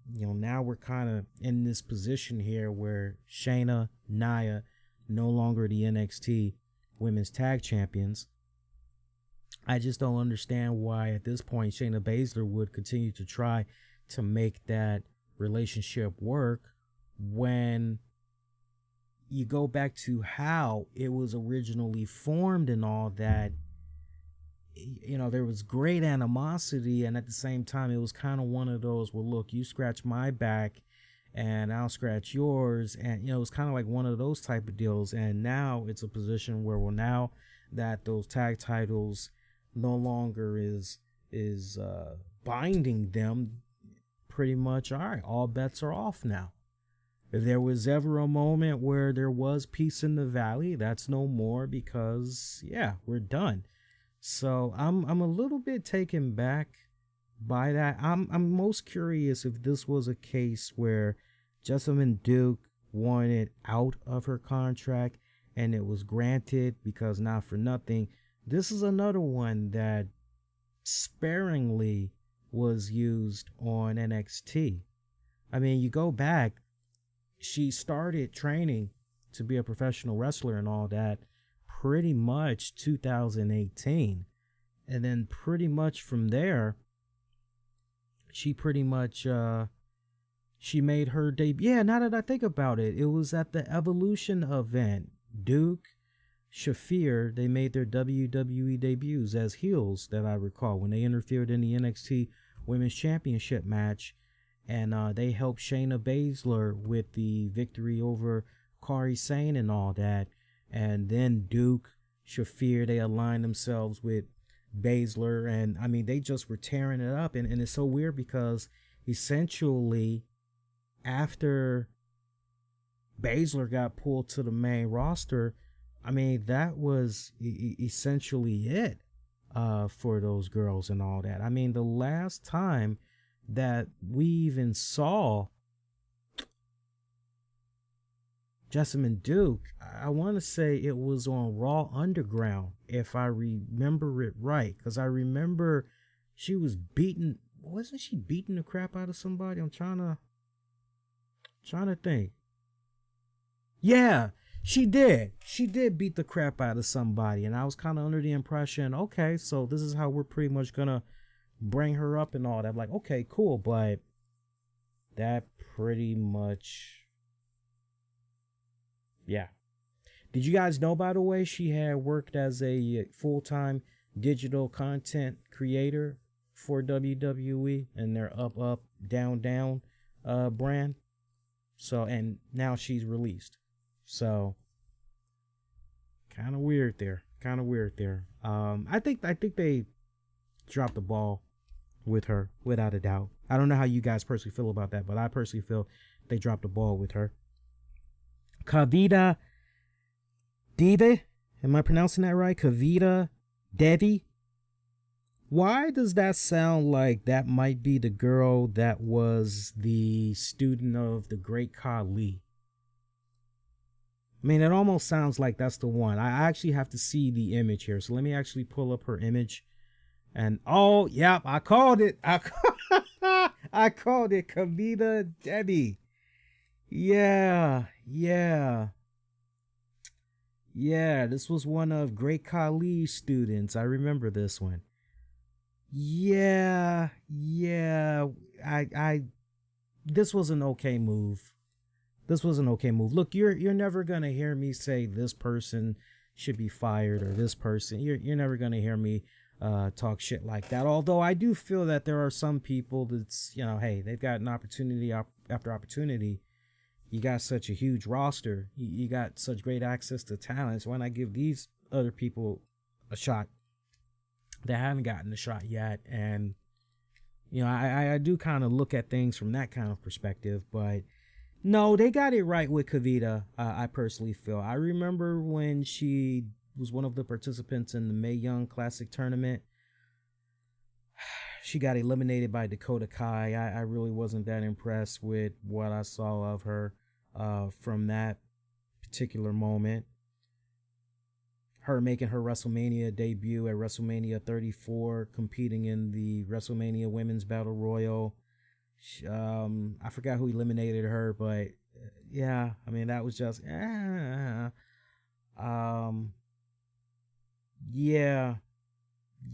now we're kind of in this position here where Shayna, Nia, no longer the NXT Women's Tag Champions. I just don't understand why at this point Shayna Baszler would continue to try to make that relationship work when you go back to how it was originally formed and all that. There was great animosity, and at the same time it was kind of one of those, well, look, you scratch my back and I'll scratch yours, and it was kind of like one of those type of deals. And now it's a position where, well, now that those tag titles no longer is binding them, pretty much, all right, all bets are off now. If there was ever a moment where there was peace in the valley, that's no more, because we're done. So I'm a little bit taken back by that. I'm most curious if this was a case where Jessamine Duke wanted out of her contract and it was granted, because not for nothing, this is another one that sparingly was used on NXT. I mean, you go back, she started training to be a professional wrestler and all that pretty much 2018. And then pretty much from there, she pretty much she made her debut. Yeah, now that I think about it, it was at the Evolution event. Duke, Shafir, they made their WWE debuts as heels, that I recall, when they interfered in the NXT Women's Championship match, and they helped Shayna Baszler with the victory over Kairi Sane and all that. And then Duke, Shafir, they aligned themselves with Baszler, and I mean, they just were tearing it up. And it's so weird because essentially after Baszler got pulled to the main roster, I mean, that was essentially it for those girls and all that. I mean, the last time that we even saw Jessamine Duke, I want to say it was on Raw Underground, if I remember it right, because I remember she was beating. Wasn't she beating the crap out of somebody? I'm trying to think. Yeah, she did. She did beat the crap out of somebody, and I was kind of under the impression, okay, so this is how we're pretty much gonna bring her up and all that. I'm like, okay, cool, but that pretty much. Yeah. Did you guys know, by the way, she had worked as a full-time digital content creator for WWE and their up, down brand? So, and now she's released. So, kind of weird there. I think they dropped the ball with her, without a doubt. I don't know how you guys personally feel about that, but I personally feel they dropped the ball with her. Kavita Devi, am I pronouncing that right? Kavita Devi. Why does that sound like that might be the girl that was the student of the great Khali? I mean, it almost sounds like that's the one. I actually have to see the image here, so let me actually pull up her image. And oh, yep, I called it. I called it, Kavita Devi. Yeah, this was one of Great Khali's students. I remember this one. Yeah. I this was an okay move. Look, you're never gonna hear me say this person should be fired or this person. You're never gonna hear me talk shit like that. Although I do feel that there are some people that's, hey, they've got an opportunity after opportunity. You got such a huge roster. You got such great access to talents. Why not give these other people a shot that haven't gotten a shot yet? And, I do kind of look at things from that kind of perspective. But, no, they got it right with Kavita, I personally feel. I remember when she was one of the participants in the Mae Young Classic tournament. She got eliminated by Dakota Kai. I really wasn't that impressed with what I saw of her from that particular moment. Her making her WrestleMania debut at WrestleMania 34, competing in the WrestleMania Women's Battle Royal. I forgot who eliminated her, but yeah, I mean, that was just, yeah,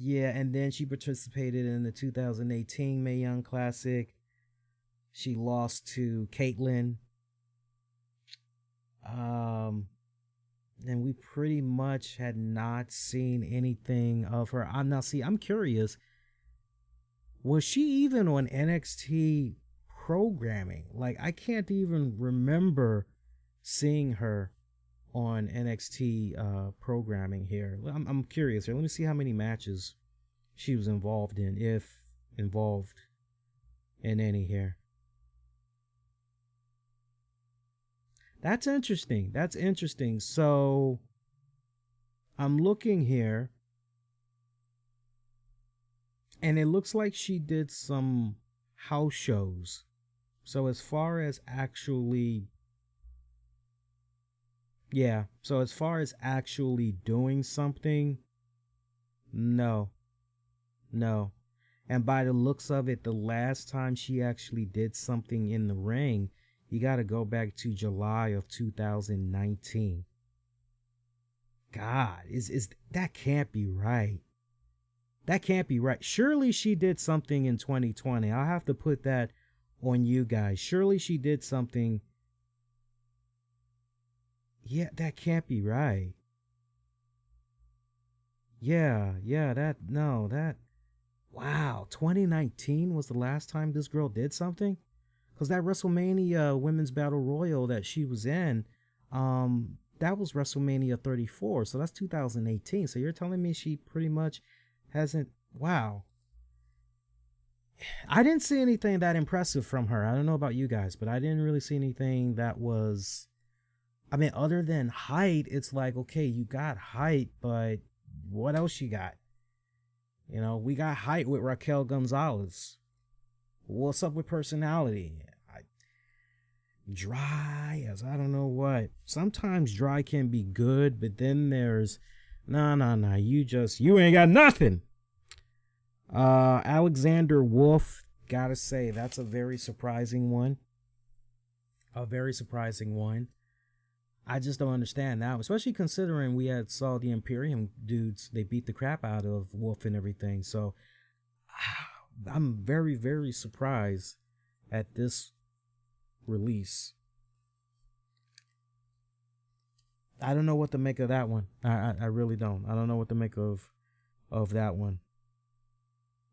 and then she participated in the 2018 Mae Young Classic. She lost to Caitlyn. And we pretty much had not seen anything of her. I'm curious. Was she even on NXT programming? Like, I can't even remember seeing her on NXT programming here. I'm curious here. Let me see how many matches she was involved in, if involved in any here. That's interesting. So I'm looking here. And it looks like she did some house shows. So as far as actually, yeah, so as far as actually doing something, no, no. And by the looks of it, the last time she actually did something in the ring, you got to go back to July of 2019. God, is that can't be right. That can't be right. Surely she did something in 2020. I'll have to put that on you guys. Surely she did something. Yeah, that can't be right. Yeah, that. Wow, 2019 was the last time this girl did something? Because that WrestleMania Women's Battle Royal that she was in, that was WrestleMania 34. So that's 2018. So you're telling me she pretty much hasn't. Wow. I didn't see anything that impressive from her. I don't know about you guys, but I didn't really see anything that was. I mean, other than height, it's like, okay, you got height, but what else you got? You know, we got height with Raquel Gonzalez. What's up with personality? Dry as I don't know what. Sometimes dry can be good, but then there's nah. You ain't got nothing. Alexander Wolf, gotta say, that's a very surprising one. A very surprising one. I just don't understand now, especially considering we had saw the Imperium dudes, they beat the crap out of Wolf and everything. So I'm very, very surprised at this release. I don't know what to make of that one. I really don't. I don't know what to make of that one.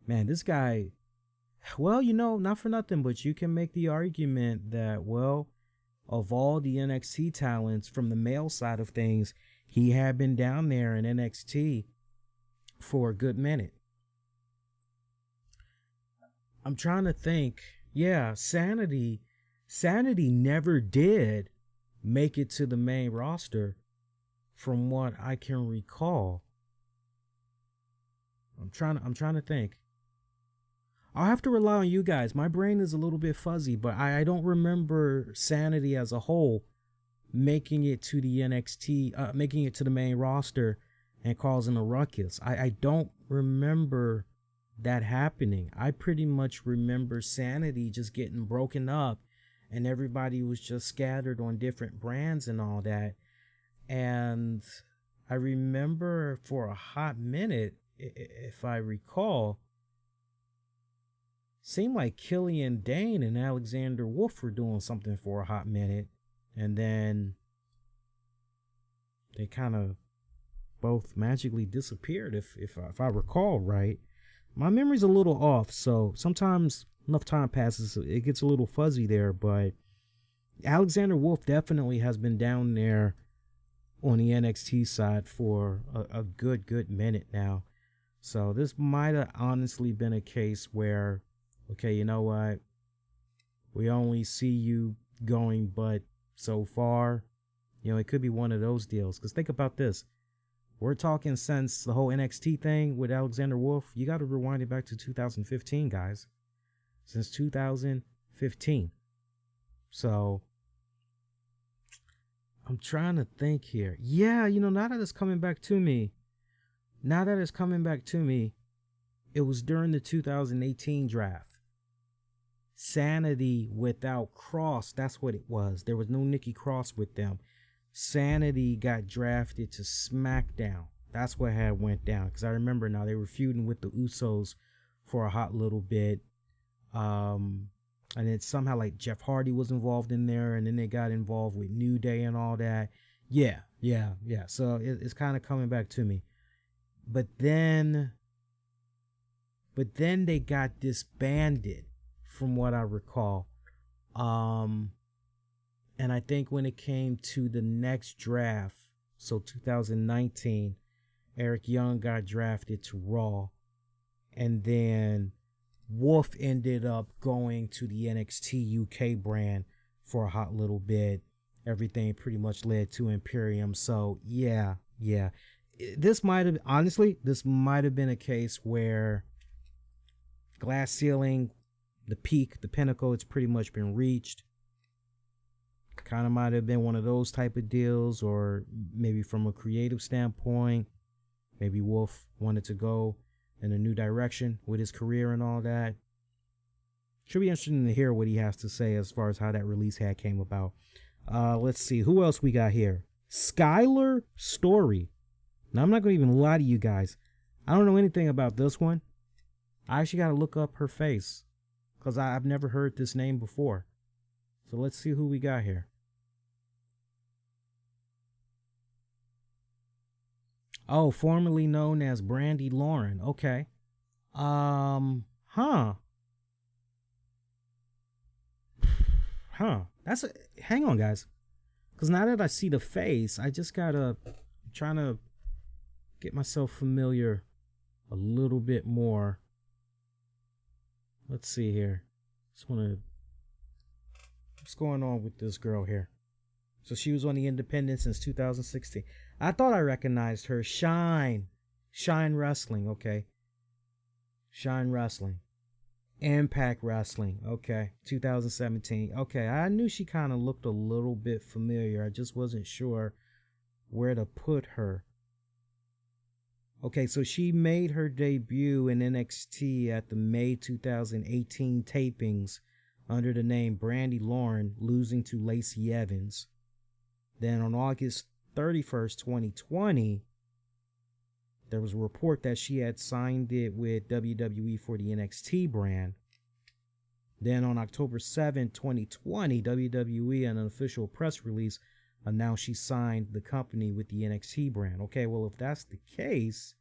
Man, this guy, well, you know, not for nothing, but you can make the argument that, well, of all the NXT talents from the male side of things, he had been down there in NXT for a good minute. I'm trying to think. Yeah, Sanity never did make it to the main roster from what I can recall. I'm trying to think. I'll have to rely on you guys. My brain is a little bit fuzzy, but I don't remember Sanity as a whole making it to the NXT, making it to the main roster and causing a ruckus. I don't remember that happening. I pretty much remember Sanity just getting broken up and everybody was just scattered on different brands and all that. And I remember for a hot minute, if I recall, seemed like Killian Dane and Alexander Wolf were doing something for a hot minute, and then they kind of both magically disappeared. If I recall right, my memory's a little off, so sometimes enough time passes, it gets a little fuzzy there. But Alexander Wolf definitely has been down there on the NXT side for a good minute now. So this might have honestly been a case where, okay, you know what? We only see you going but so far. You know, it could be one of those deals. Because think about this. We're talking since the whole NXT thing with Alexander Wolf. You got to rewind it back to 2015, guys. Since 2015. So, I'm trying to think here. Yeah, you know, now that it's coming back to me, it was during the 2018 draft. Sanity without Cross, that's what it was. There was no Nikki Cross with them. Sanity got drafted to SmackDown. That's what had went down. Because I remember now they were feuding with the Usos for a hot little bit. And then somehow like Jeff Hardy was involved in there, and then they got involved with New Day and all that. Yeah. So it's kind of coming back to me. But then they got disbanded, from what I recall. And I think when it came to the next draft, so 2019, Eric Young got drafted to Raw. And then Wolf ended up going to the NXT UK brand for a hot little bit. Everything pretty much led to Imperium. So yeah. This might have been a case where glass ceiling, the peak, the pinnacle, it's pretty much been reached. Kind of might have been one of those type of deals, or maybe from a creative standpoint, maybe Wolf wanted to go in a new direction with his career and all that. Should be interesting to hear what he has to say as far as how that release had came about. Let's see. Who else we got here? Skylar Story. Now, I'm not going to even lie to you guys. I don't know anything about this one. I actually got to look up her face because I've never heard this name before. So let's see who we got here. Oh, formerly known as Brandy Lauren. Okay. Huh. That's a, hang on, guys. Because now that I see the face, I just gotta, I'm trying to get myself familiar a little bit more. Let's see here. Just want to, what's going on with this girl here? So she was on the Independent since 2016. I thought I recognized her. Shine Wrestling. Okay. Shine Wrestling. Impact Wrestling. Okay. 2017. Okay. I knew she kind of looked a little bit familiar. I just wasn't sure where to put her. Okay. So she made her debut in NXT at the May 2018 tapings under the name Brandy Lauren, losing to Lacey Evans. Then on August 31st, 2020, there was a report that she had signed it with WWE for the NXT brand. Then on October 7th, 2020, WWE, in an official press release, announced she signed the company with the NXT brand. Okay, well, if that's the case,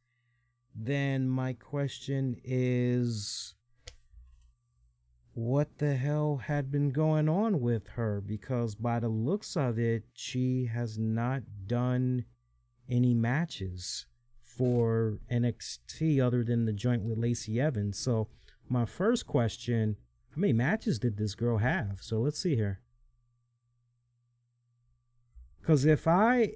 then my question is, what the hell had been going on with her? Because by the looks of it, she has not done any matches for NXT other than the joint with Lacey Evans. So my first question, how many matches did this girl have? So let's see here. Because if I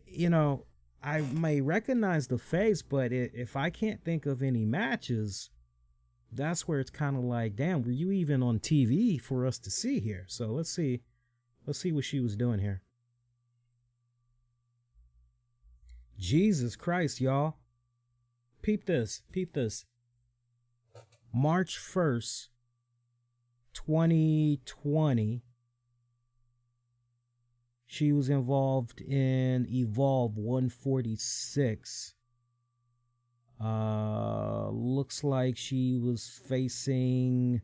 may recognize the face, but if I can't think of any matches, that's where it's kind of like, damn, were you even on TV for us to see here? So let's see what she was doing here. Jesus Christ, y'all. Peep this. March 1st, 2020, she was involved in Evolve 146. Looks like she was facing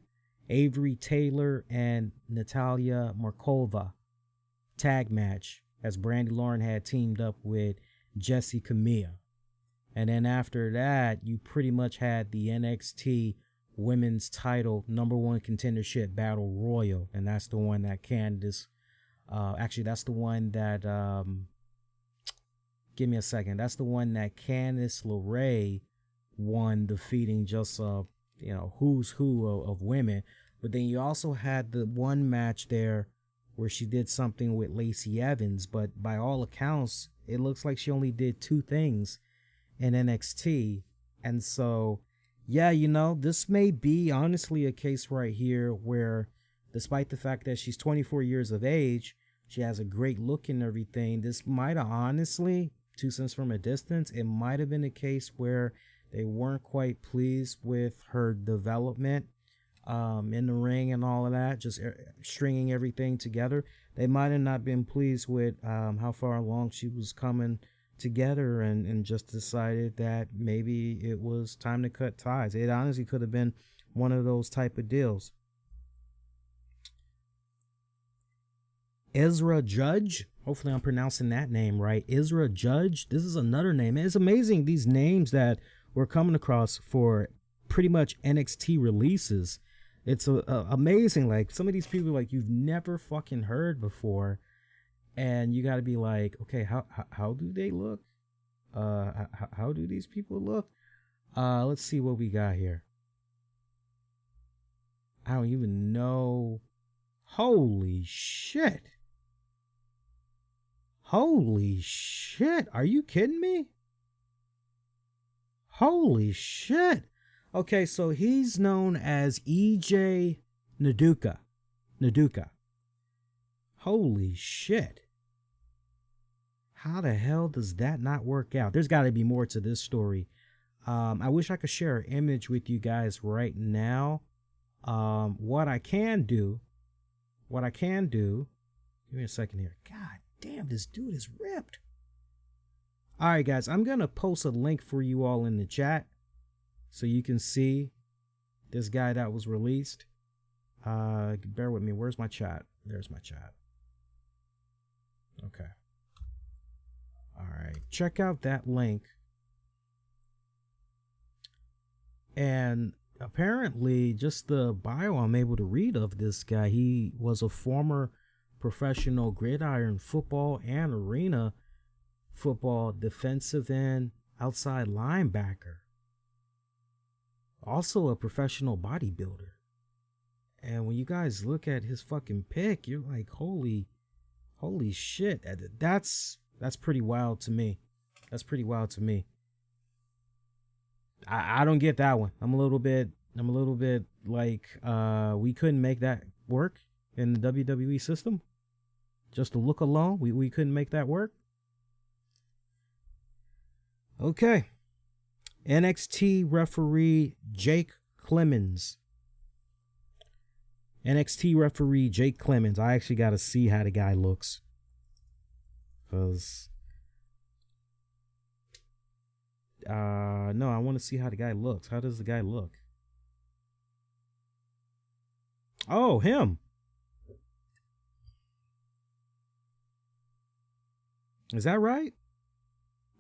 Avery Taylor and Natalia Markova tag match, as Brandy Lauren had teamed up with Jessie Camilla. And then after that, you pretty much had the NXT women's title #1 contendership battle royal. And that's the one that Candice, that's the one that, give me a second. That's the one that Candice LeRae won, defeating just, who's who of women. But then you also had the one match there where she did something with Lacey Evans. But by all accounts, it looks like she only did 2 things in NXT. And so, yeah, this may be honestly a case right here where, despite the fact that she's 24 years of age, she has a great look and everything. This might have honestly, 2 cents from a distance, it might have been a case where they weren't quite pleased with her development in the ring and all of that, just stringing everything together. They might have not been pleased with how far along she was coming together, and just decided that maybe it was time to cut ties. It honestly could have been one of those type of deals. Ezra Judge, hopefully I'm pronouncing that name right. Ezra Judge, this is another name. It's amazing, these names that we're coming across for pretty much NXT releases. It's amazing, like some of these people like you've never fucking heard before. And you got to be like, okay, how do they look? How do these people look? Let's see what we got here. I don't even know. Holy shit. Holy shit. Are you kidding me? Holy shit. Okay, so he's known as EJ Naduka. Naduka. Holy shit. How the hell does that not work out? There's got to be more to this story. I wish I could share an image with you guys right now. What I can do, give me a second here. God damn, this dude is ripped. All right, guys, I'm going to post a link for you all in the chat so you can see this guy that was released. Bear with me. Where's my chat? There's my chat. Okay. All right. Check out that link. And apparently, just the bio I'm able to read of this guy, he was a former professional gridiron football and arena football defensive end outside linebacker. Also a professional bodybuilder. And when you guys look at his fucking pic, you're like, holy shit. That's pretty wild to me. That's pretty wild to me. I don't get that one. I'm a little bit like, we couldn't make that work in the WWE system. Just the look alone, we couldn't make that work. Okay. NXT referee Jake Clemens. NXT referee Jake Clemens. I actually got to see how the guy looks. Because no, I want to see how the guy looks. How does the guy look? Oh, him. Is that right?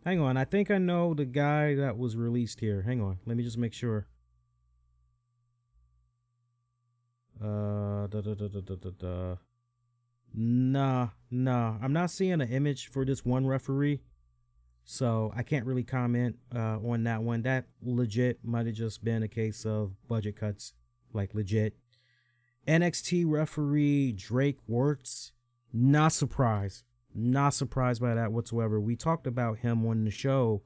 Hang on. I think I know the guy that was released here. Hang on. Let me just make sure. Nah. I'm not seeing an image for this one referee. So I can't really comment on that one. That legit might have just been a case of budget cuts. Like legit. NXT referee Drake Wirtz. Not surprised. Not surprised by that whatsoever. We talked about him on the show.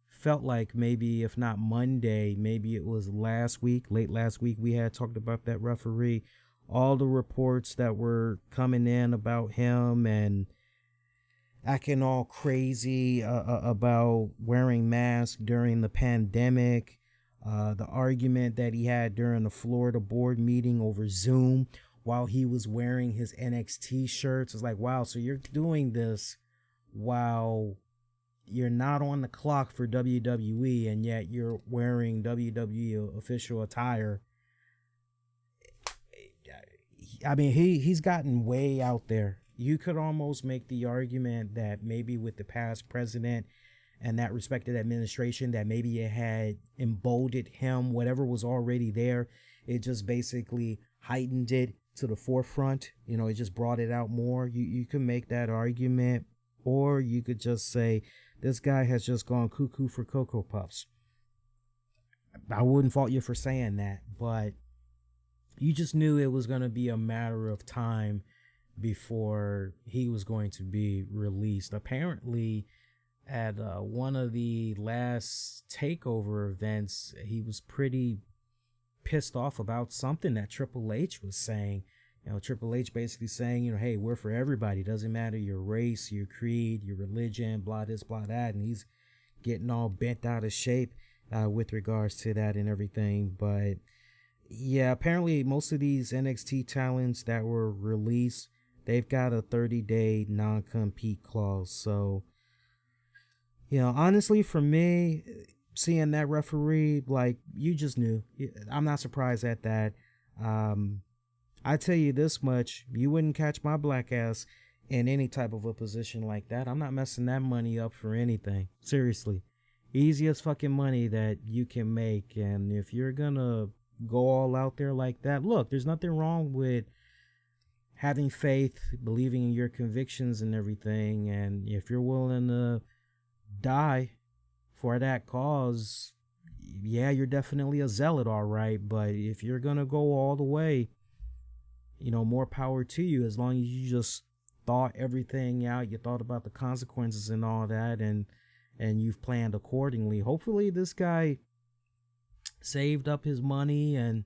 Felt like maybe, if not Monday, maybe it was last week, late last week, we had talked about that referee. All the reports that were coming in about him and acting all crazy about wearing masks during the pandemic. The argument that he had during the Florida board meeting over Zoom while he was wearing his NXT shirts. It's like, wow, so you're doing this while you're not on the clock for WWE, and yet you're wearing WWE official attire. I mean, he's gotten way out there. You could almost make the argument that maybe with the past president and that respected administration, that maybe it had emboldened him, whatever was already there. It just basically heightened it to the forefront. You know, it just brought it out more. You can make that argument, or you could just say this guy has just gone cuckoo for Cocoa Puffs. I wouldn't fault you for saying that, but you just knew it was going to be a matter of time before he was going to be released. Apparently, at one of the last takeover events, he was pretty pissed off about something that Triple H was saying. You know, Triple H basically saying, you know, hey, we're for everybody. Doesn't matter your race, your creed, your religion, blah this, blah that. And he's getting all bent out of shape with regards to that and everything. But yeah, apparently most of these NXT talents that were released, they've got a 30-day non-compete clause. So, you know, honestly, for me, seeing that referee, like, you just knew. I'm not surprised at that. I tell you this much, you wouldn't catch my black ass in any type of a position like that. I'm not messing that money up for anything. Seriously. Easiest fucking money that you can make. And if you're gonna go all out there like that, look, there's nothing wrong with having faith, believing in your convictions and everything. And if you're willing to die for that cause, yeah, you're definitely a zealot, all right. But if you're gonna go all the way, you know, more power to you, as long as you just thought everything out, you thought about the consequences and all that, and you've planned accordingly. Hopefully this guy saved up his money, and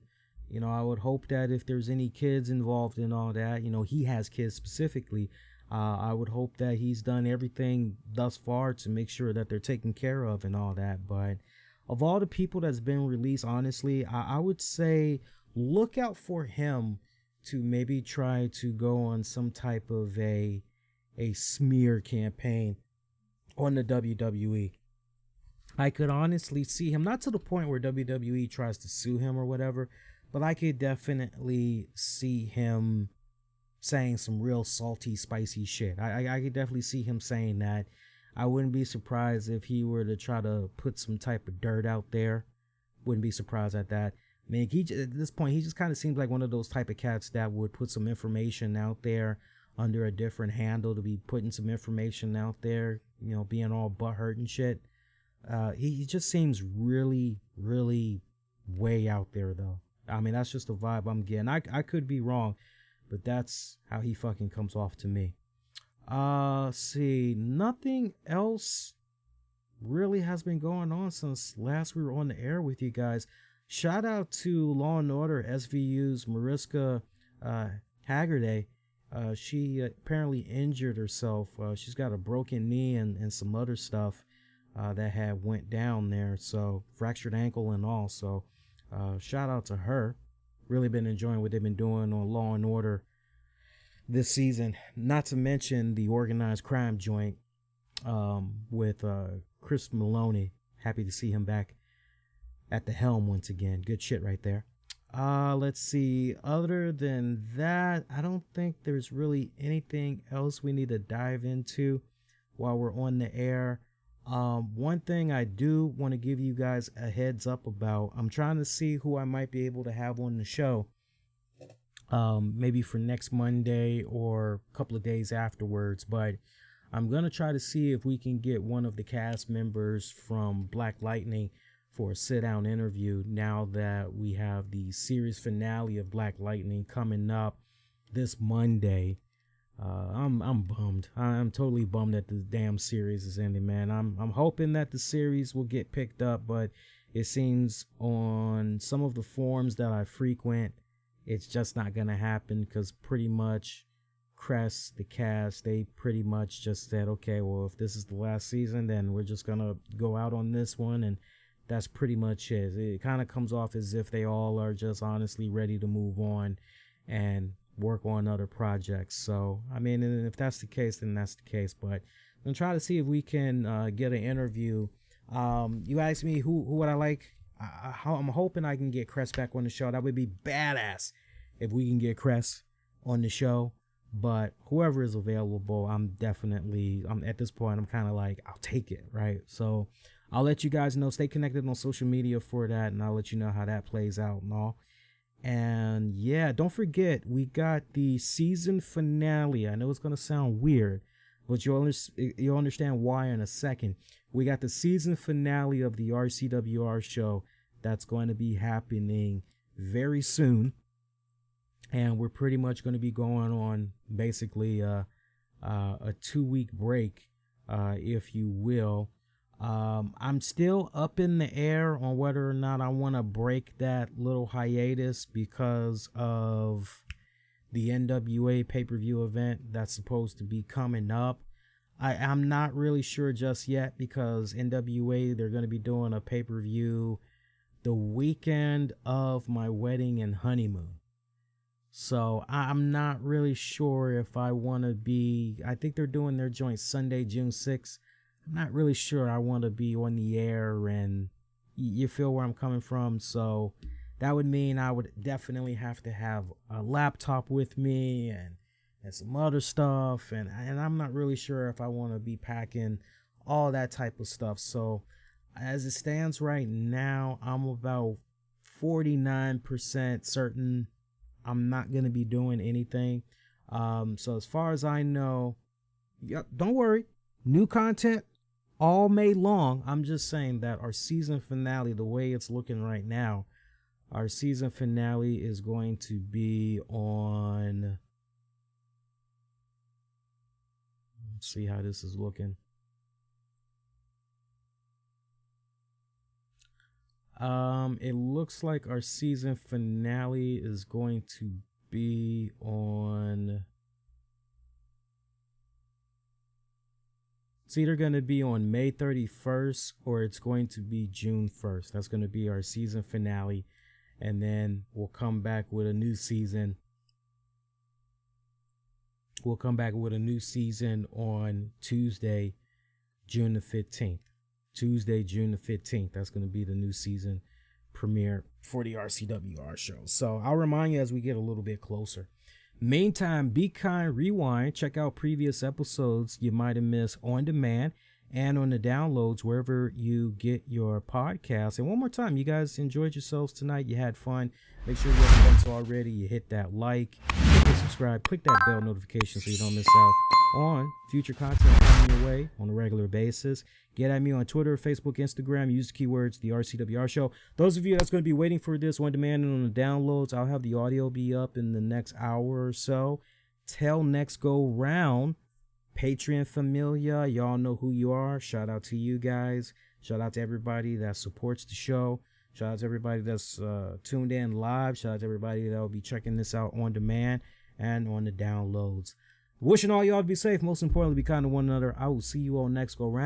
I would hope that if there's any kids involved in all that, he has kids specifically. I would hope that he's done everything thus far to make sure that they're taken care of and all that. But of all the people that's been released, honestly, I would say look out for him to maybe try to go on some type of a smear campaign on the WWE. I could honestly see him, not to the point where WWE tries to sue him or whatever, but I could definitely see him saying some real salty, spicy shit. I could definitely see him saying that. I wouldn't be surprised if he were to try to put some type of dirt out there. Wouldn't be surprised at that. I mean, at this point, he just kind of seems like one of those type of cats that would put some information out there under a different handle, to be putting some information out there, being all butthurt and shit. He just seems really, really way out there, though. I mean, that's just the vibe I'm getting. I could be wrong, but that's how he fucking comes off to me. See, nothing else really has been going on since last we were on the air with you guys. Shout out to Law and Order SVU's Mariska Haggerty. She apparently injured herself. She's got a broken knee and some other stuff that had went down there. So fractured ankle and all. So shout out to her. Really been enjoying what they've been doing on Law and Order this season. Not to mention the organized crime joint with Chris Maloney. Happy to see him back at the helm once again. Good shit right there. Let's see. Other than that, I don't think there's really anything else we need to dive into while we're on the air. One thing I do want to give you guys a heads up about, I'm trying to see who I might be able to have on the show. Maybe for next Monday or a couple of days afterwards, but I'm going to try to see if we can get one of the cast members from Black Lightning for a sit-down interview now that we have the series finale of Black Lightning coming up this Monday. I'm bummed. I'm totally bummed that the damn series is ending, man. I'm hoping that the series will get picked up, but it seems on some of the forums that I frequent, it's just not gonna happen, because pretty much Crest, the cast, they pretty much just said, okay, well, if this is the last season, then we're just gonna go out on this one, and that's pretty much it. It kind of comes off as if they all are just honestly ready to move on and work on other projects. So, I mean, and if that's the case, then that's the case. But I'm gonna try to see if we can get an interview. You asked me who would I like. I'm hoping I can get Crest back on the show. That would be badass if we can get Crest on the show. But whoever is available, I'm at this point, I'm kind of like, I'll take it, right? So I'll let you guys know. Stay connected on social media for that, and I'll let you know how that plays out and all. And yeah, don't forget, we got the season finale. I know it's going to sound weird, but you'll understand why in a second. We got the season finale of the RCWR show that's going to be happening very soon. And we're pretty much going to be going on basically a 2-week break, if you will. I'm still up in the air on whether or not I want to break that little hiatus because of the NWA pay-per-view event that's supposed to be coming up. I'm not really sure just yet, because NWA, they're going to be doing a pay-per-view the weekend of my wedding and honeymoon. So I'm not really sure if I want to be, I think they're doing their joint Sunday, June 6th. I'm not really sure I want to be on the air, and you feel where I'm coming from. So that would mean I would definitely have to have a laptop with me and some other stuff. And I'm not really sure if I want to be packing all that type of stuff. So as it stands right now, I'm about 49% certain I'm not going to be doing anything. So as far as I know, don't worry. New content all May long. I'm just saying that our season finale, the way it's looking right now, our season finale is going to be on, let's see how this is looking. It looks like our season finale is going to be on. It's either going to be on May 31st or it's going to be June 1st. That's going to be our season finale. And then we'll come back with a new season. We'll come back with a new season on Tuesday, June the 15th. Tuesday, June the 15th. That's going to be the new season premiere for the RCWR show. So I'll remind you as we get a little bit closer. Meantime, be kind, rewind, check out previous episodes you might have missed on demand and on the downloads wherever you get your podcasts. And one more time, you guys enjoyed yourselves tonight. You had fun. Make sure you haven't done so already. You hit that like, click the subscribe, click that bell notification so you don't miss out on future content coming your way on a regular basis. Get at me on Twitter, Facebook, Instagram. Use the keywords, the RCWR show. Those of you that's going to be waiting for this on demand and on the downloads, I'll have the audio be up in the next hour or so. Till next go round, Patreon Familia, y'all know who you are. Shout out to you guys. Shout out to everybody that supports the show. Shout out to everybody that's tuned in live. Shout out to everybody that will be checking this out on demand and on the downloads. Wishing all y'all to be safe. Most importantly, be kind to one another. I will see you all next go round.